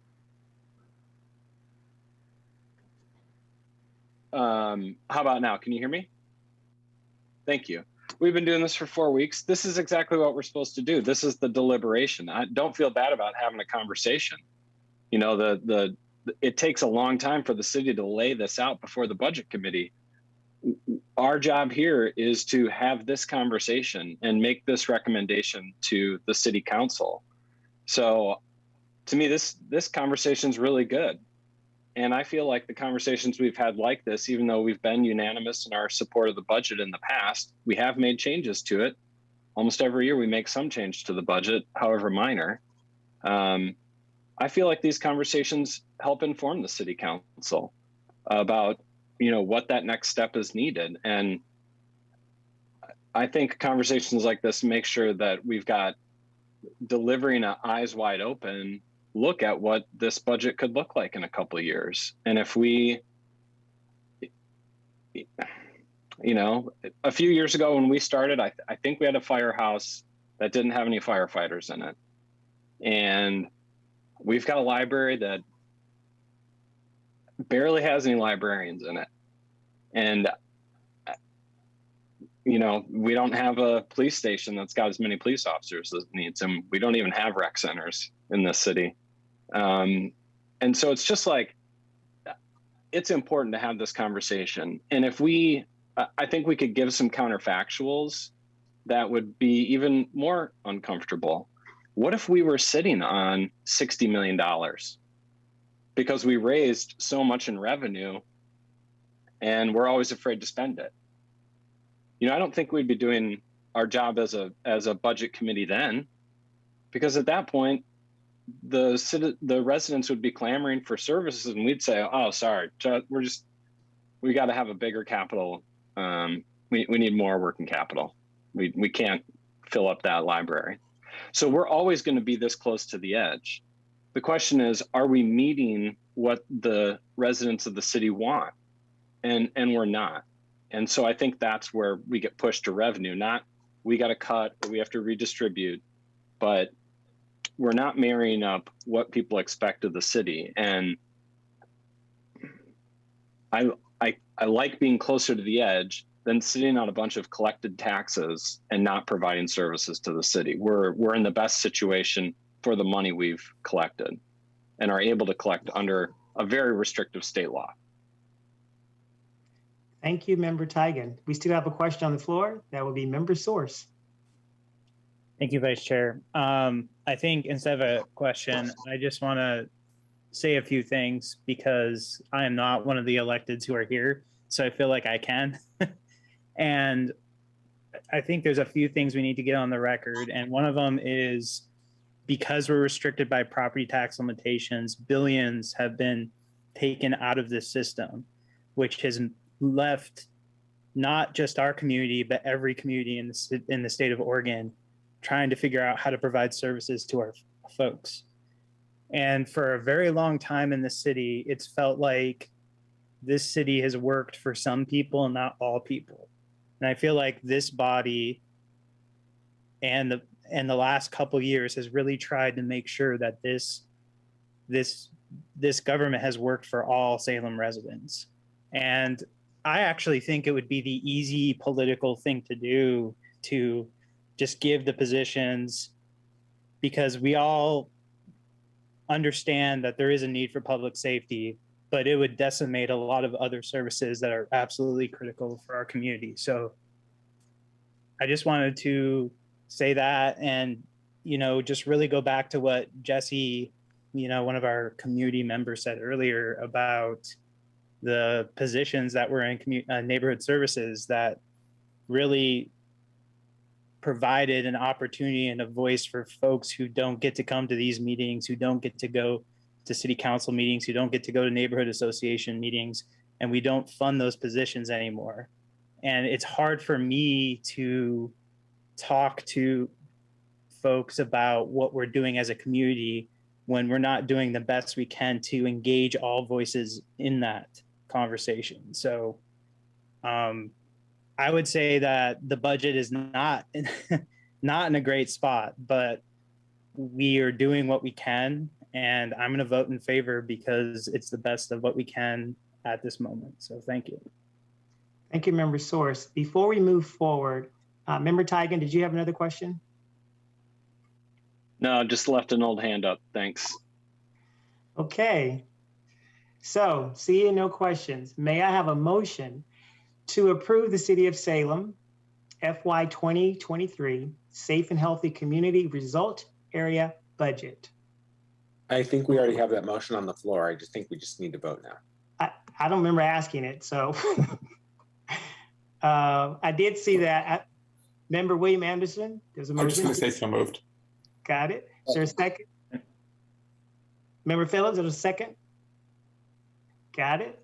how about now? Can you hear me? Thank you. We've been doing this for 4 weeks. This is exactly what we're supposed to do. This is the deliberation. I don't feel bad about having a conversation. It takes a long time for the city to lay this out before the budget committee. Our job here is to have this conversation and make this recommendation to the city council. So to me, this conversation is really good. And I feel like the conversations we've had like this, even though we've been unanimous in our support of the budget in the past, we have made changes to it. Almost every year we make some change to the budget, however minor. I feel like these conversations help inform the city council about what that next step is needed. And I think conversations like this make sure that we've got delivering an eyes wide open look at what this budget could look like in a couple of years. And if we, a few years ago when we started, I think we had a firehouse that didn't have any firefighters in it. And we've got a library that barely has any librarians in it. And, we don't have a police station that's got as many police officers as it needs, and we don't even have rec centers in this city. And so it's just like, it's important to have this conversation. And if we I think we could give some counterfactuals that would be even more uncomfortable. What if we were sitting on $60 million because we raised so much in revenue and we're always afraid to spend it? You know, I don't think we'd be doing our job as a budget committee then, because at that point, the residents would be clamoring for services, and we'd say, "Oh, sorry, we got to have a bigger capital. We need more working capital. We can't fill up that library." So we're always going to be this close to the edge. The question is, are we meeting what the residents of the city want? And we're not. And so I think that's where we get pushed to revenue, not we got to cut or we have to redistribute, but we're not marrying up what people expect of the city. And I like being closer to the edge than sitting on a bunch of collected taxes and not providing services to the city. We're in the best situation for the money we've collected and are able to collect under a very restrictive state law. Thank you, Member Tigan. We still have a question on the floor. That will be Member Source. Thank you, Vice Chair. I think instead of a question, I just want to say a few things because I am not one of the electeds who are here, so I feel like I can. And I think there's a few things we need to get on the record. And one of them is because we're restricted by property tax limitations, billions have been taken out of this system, which has left not just our community, but every community in the state of Oregon trying to figure out how to provide services to our folks. And for a very long time in the city, it's felt like this city has worked for some people and not all people. And I feel like this body and the last couple of years has really tried to make sure that this government has worked for all Salem residents. And I actually think it would be the easy political thing to do to just give the positions, because we all understand that there is a need for public safety, but it would decimate a lot of other services that are absolutely critical for our community. So I just wanted to say that, and, you know, just really go back to what Jesse, you know, one of our community members said earlier about the positions that were in neighborhood services that really provided an opportunity and a voice for folks who don't get to come to these meetings, who don't get to go to city council meetings, who don't get to go to neighborhood association meetings, and we don't fund those positions anymore. And it's hard for me to talk to folks about what we're doing as a community when we're not doing the best we can to engage all voices in that conversation. So I would say that the budget is not in a great spot, but we are doing what we can, and I'm going to vote in favor because it's the best of what we can at this moment. So thank you. Thank you, Member Source. Before we move forward, Member Tigan, did you have another question? No, just left an old hand up. Thanks. Okay. So, seeing no questions, may I have a motion to approve the City of Salem FY 2023 Safe and Healthy Community Result Area Budget? I think we already have that motion on the floor. I just think we just need to vote now. I don't remember asking it, so I did see that. Member William Anderson, there's a motion. I'm just going to say so moved. Got it. Is there a second? Member Phillips, is there a second? Got it.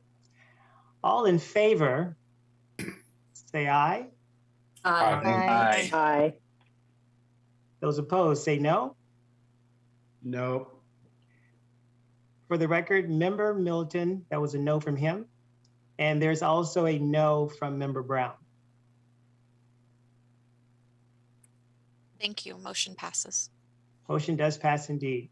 All in favor, say aye. Aye. Aye. Aye. Those opposed, say no. No. For the record, Member Milton, that was a no from him. And there's also a no from Member Brown. Thank you. Motion passes. Motion does pass indeed.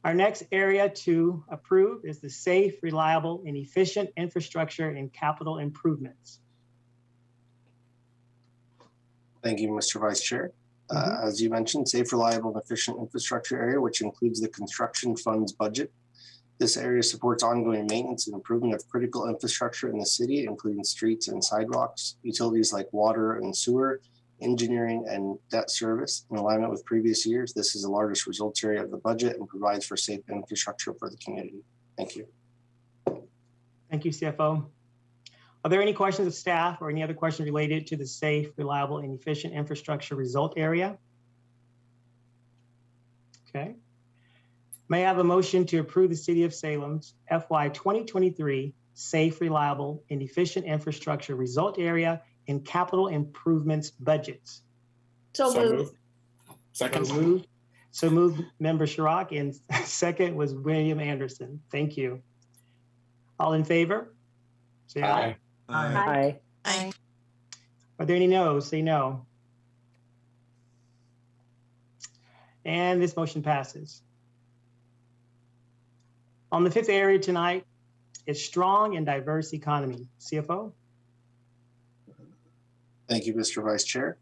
Our next area to approve is the safe, reliable, and efficient infrastructure and capital improvements. Thank you, Mr. Vice Chair. As you mentioned, safe, reliable, and efficient infrastructure area, which includes the construction funds budget. This area supports ongoing maintenance and improvement of critical infrastructure in the city, including streets and sidewalks, utilities like water and sewer, engineering and debt service. In alignment with previous years, this is the largest results area of the budget and provides for safe infrastructure for the community. Thank you. Thank you, CFO. Are there any questions of staff or any other questions related to the safe, reliable, and efficient infrastructure result area? Okay. May I have a motion to approve the City of Salem's FY 2023 Safe, Reliable, and Efficient Infrastructure Result Area and Capital Improvements Budgets? So moved. Second. So moved, Member Chirac, and second was William Anderson. Thank you. All in favor? Say aye. Aye. Aye. Are there any no's? Say no. And this motion passes. On the fifth area tonight is strong and diverse economy. CFO? Thank you, Mr. Vice Chair.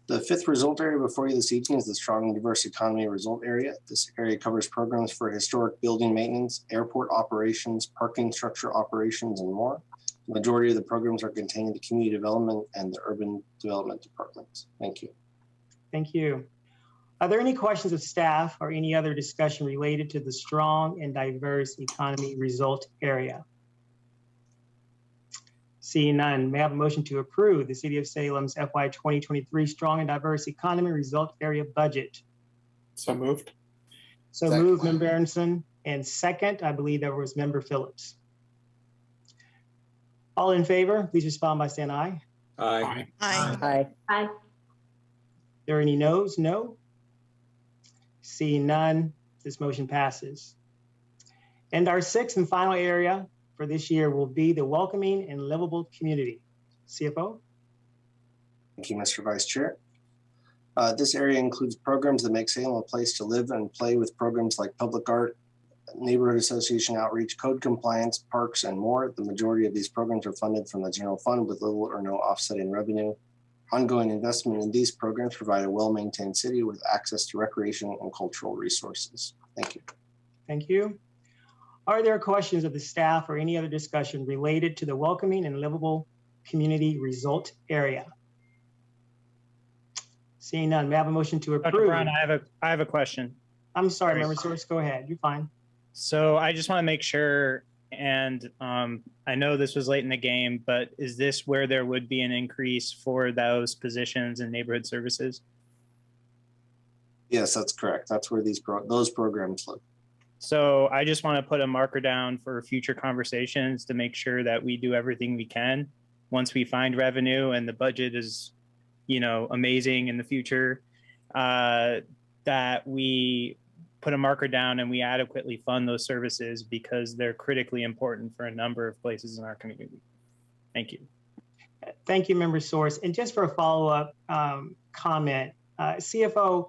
The fifth result area before you this evening is the strong and diverse economy result area. This area covers programs for historic building maintenance, airport operations, parking structure operations, and more. The majority of the programs are contained in the community development and the urban development departments. Thank you. Thank you. Are there any questions of staff or any other discussion related to the strong and diverse economy result area? Seeing none, may I have a motion to approve the City of Salem's FY 2023 strong and diverse economy result area budget? So moved. So Second. moved, Member Anderson, and second, I believe that was Member Phillips. All in favor, please respond by saying aye. Aye. Aye. Aye. There are any no's? No. Seeing none, this motion passes. And our sixth and final area for this year will be the welcoming and livable community. CFO? Thank you, Mr. Vice Chair. This area includes programs that make Salem a place to live and play with programs like public art, neighborhood association outreach, code compliance, parks, and more. The majority of these programs are funded from the general fund with little or no offsetting revenue. Ongoing investment in these programs provide a well-maintained city with access to recreation and cultural resources. Thank you. Thank you. Are there questions of the staff or any other discussion related to the welcoming and livable community result area? Seeing none, may I have a motion to approve? Dr. Brown, I have a question. I'm sorry, Member Source, go ahead. You're fine. So I just want to make sure, and I know this was late in the game, but is this where there would be an increase for those positions in neighborhood services? Yes, that's correct. That's where those programs live. So I just want to put a marker down for future conversations to make sure that we do everything we can once we find revenue and the budget is, amazing in the future, that we put a marker down and we adequately fund those services because they're critically important for a number of places in our community. Thank you. Thank you, Member Source. And just for a follow-up comment, CFO,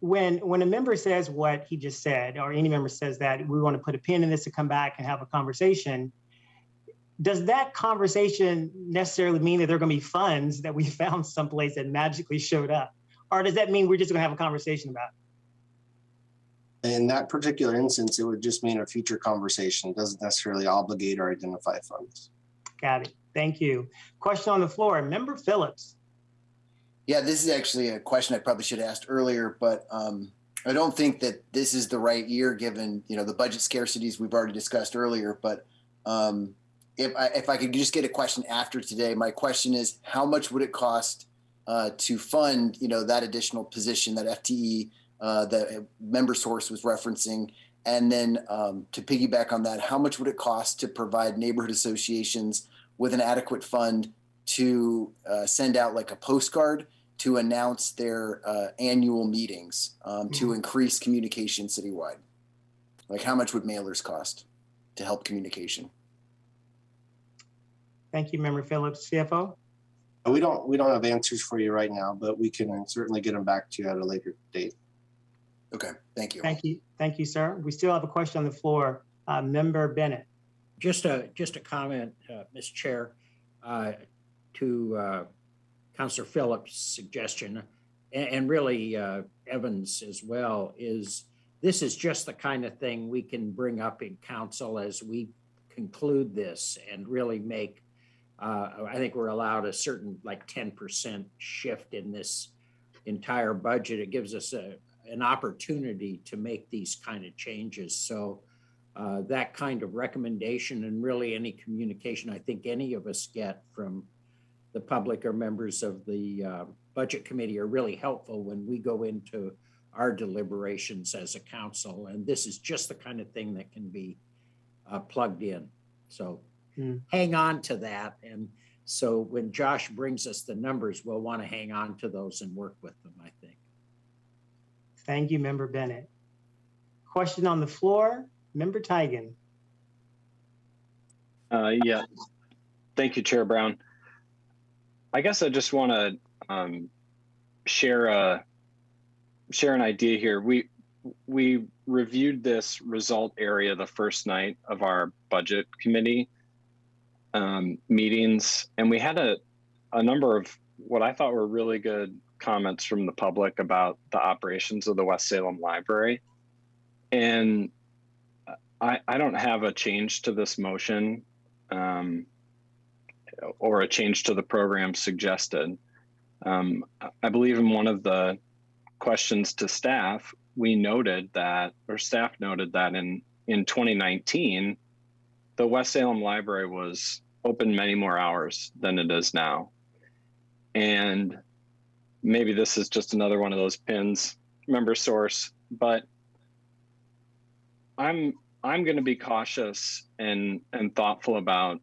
when a member says what he just said, or any member says that we want to put a pin in this to come back and have a conversation, does that conversation necessarily mean that there are going to be funds that we found someplace that magically showed up? Or does that mean we're just going to have a conversation about it? In that particular instance, it would just mean a future conversation. It doesn't necessarily obligate or identify funds. Got it. Thank you. Question on the floor, Member Phillips. Yeah, this is actually a question I probably should have asked earlier, but I don't think that this is the right year given, the budget scarcities we've already discussed earlier. But if I could just get a question after today, my question is, how much would it cost to fund, that additional position, that FTE that Member Source was referencing? And then to piggyback on that, how much would it cost to provide neighborhood associations with an adequate fund to send out like a postcard to announce their annual meetings to increase communication citywide? Like how much would mailers cost to help communication? Thank you, Member Phillips. CFO? We don't have answers for you right now, but we can certainly get them back to you at a later date. Okay, thank you. Thank you. Thank you, sir. We still have a question on the floor. Member Bennett. Just a comment, Mr. Chair, to Councilor Phillips' suggestion, and really Evans as well, is this is just the kind of thing we can bring up in council as we conclude this and really make, I think we're allowed a certain like 10% shift in this entire budget. It gives us an opportunity to make these kind of changes. So that kind of recommendation and really any communication I think any of us get from the public or members of the budget committee are really helpful when we go into our deliberations as a council. And this is just the kind of thing that can be plugged in. So hang on to that. And so when Josh brings us the numbers, we'll want to hang on to those and work with them, I think. Thank you, Member Bennett. Question on the floor, Member Tigan. Yeah, thank you, Chair Brown. I guess I just want to share an idea here. We reviewed this result area the first night of our budget committee meetings, and we had a number of what I thought were really good comments from the public about the operations of the West Salem Library. And I don't have a change to this motion or a change to the program suggested. I believe in one of the questions to staff, we noted that, or staff noted that in 2019, the West Salem Library was open many more hours than it is now. And maybe this is just another one of those pins, member source, but I'm going to be cautious and thoughtful about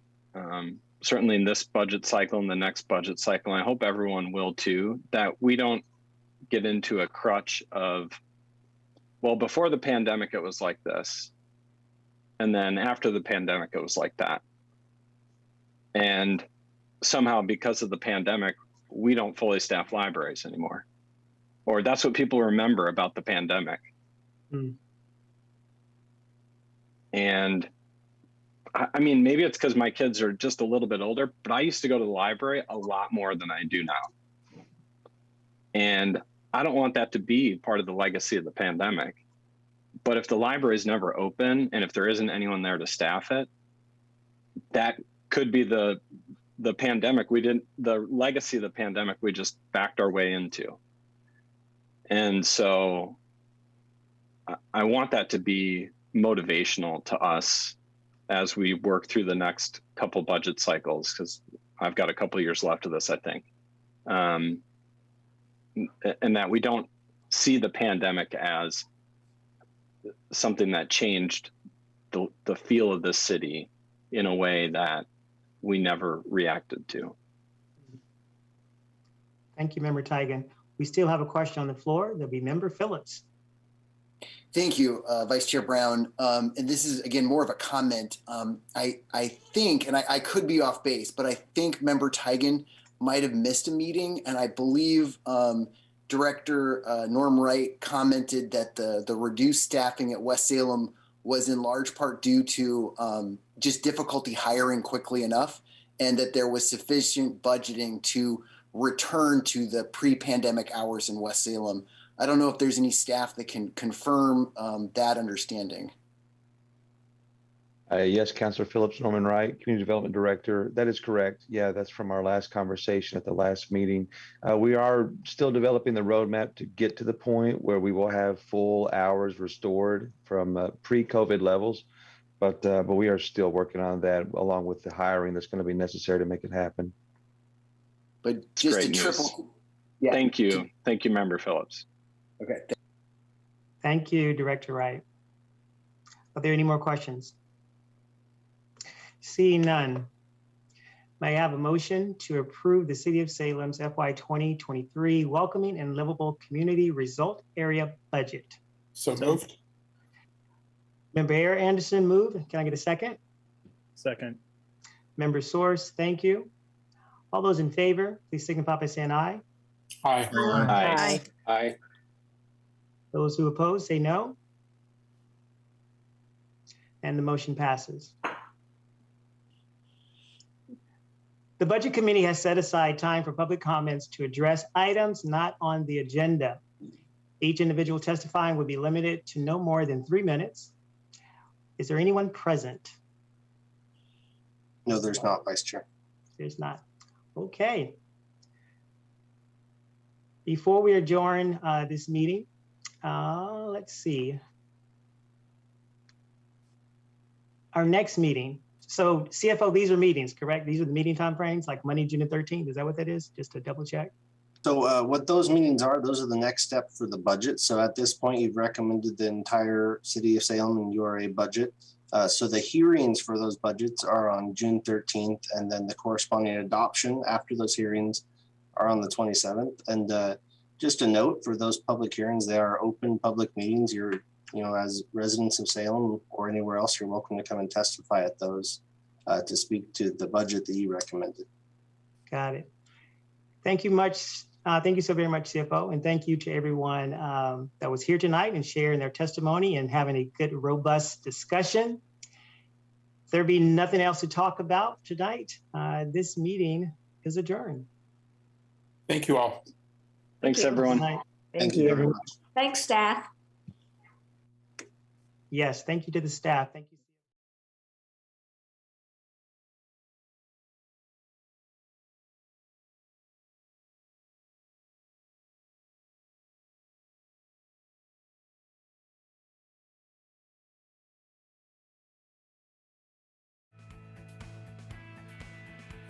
certainly in this budget cycle and the next budget cycle. I hope everyone will too, that we don't get into a crutch of, well, before the pandemic, it was like this. And then after the pandemic, it was like that. And somehow because of the pandemic, we don't fully staff libraries anymore. Or that's what people remember about the pandemic. And I mean, maybe it's because my kids are just a little bit older, but I used to go to the library a lot more than I do now. And I don't want that to be part of the legacy of the pandemic. But if the library is never open and if there isn't anyone there to staff it, that could be the pandemic the legacy of the pandemic we just backed our way into. And so I want that to be motivational to us as we work through the next couple budget cycles, because I've got a couple of years left of this, I think. And that we don't see the pandemic as something that changed the feel of this city in a way that we never reacted to. Thank you, Member Tigan. We still have a question on the floor. There'll be Member Phillips. Thank you, Vice Chair Brown. And this is, again, more of a comment. I think, and I could be off base, but I think Member Tigan might have missed a meeting. And I believe Director Norm Wright commented that the reduced staffing at West Salem was in large part due to just difficulty hiring quickly enough, and that there was sufficient budgeting to return to the pre-pandemic hours in West Salem. I don't know if there's any staff that can confirm that understanding. Yes, Councilor Phillips, Norman Wright, Community Development Director. That is correct. Yeah, that's from our last conversation at the last meeting. We are still developing the roadmap to get to the point where we will have full hours restored from pre-COVID levels. But we are still working on that, along with the hiring that's going to be necessary to make it happen. But just to triple. Yeah. Thank you. Thank you, Member Phillips. Okay. Thank you, Director Wright. Are there any more questions? Seeing none, may I have a motion to approve the City of Salem's FY 2023 Welcoming and Livable Community Result Area Budget? So moved. Member Anderson moved. Can I get a second? Second. Member Source, thank you. All those in favor, please signify by saying aye. Aye. Aye. Aye. Those who oppose, say no. And the motion passes. The Budget Committee has set aside time for public comments to address items not on the agenda. Each individual testifying would be limited to no more than 3 minutes. Is there anyone present? No, there's not, Vice Chair. There's not. Okay. Before we adjourn this meeting, let's see. Our next meeting. So CFO, these are meetings, correct? These are the meeting time frames, like Monday, June 13th. Is that what that is? Just to double check. So what those meetings are, those are the next step for the budget. So at this point, you've recommended the entire City of Salem and URA budget. So the hearings for those budgets are on June 13th, and then the corresponding adoption after those hearings are on the 27th. And just a note for those public hearings, they are open public meetings. You're, as residents of Salem or anywhere else, you're welcome to come and testify at those to speak to the budget that you recommended. Got it. Thank you much. Thank you so very much, CFO. And thank you to everyone that was here tonight and sharing their testimony and having a good, robust discussion. There be nothing else to talk about tonight. This meeting is adjourned. Thank you all. Thanks, everyone. Thank you very much. Thanks, staff. Yes, thank you to the staff. Thank you.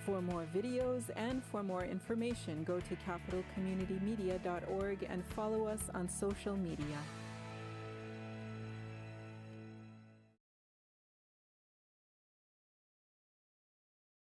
For more videos and for more information, go to capitalcommunitymedia.org and follow us on social media.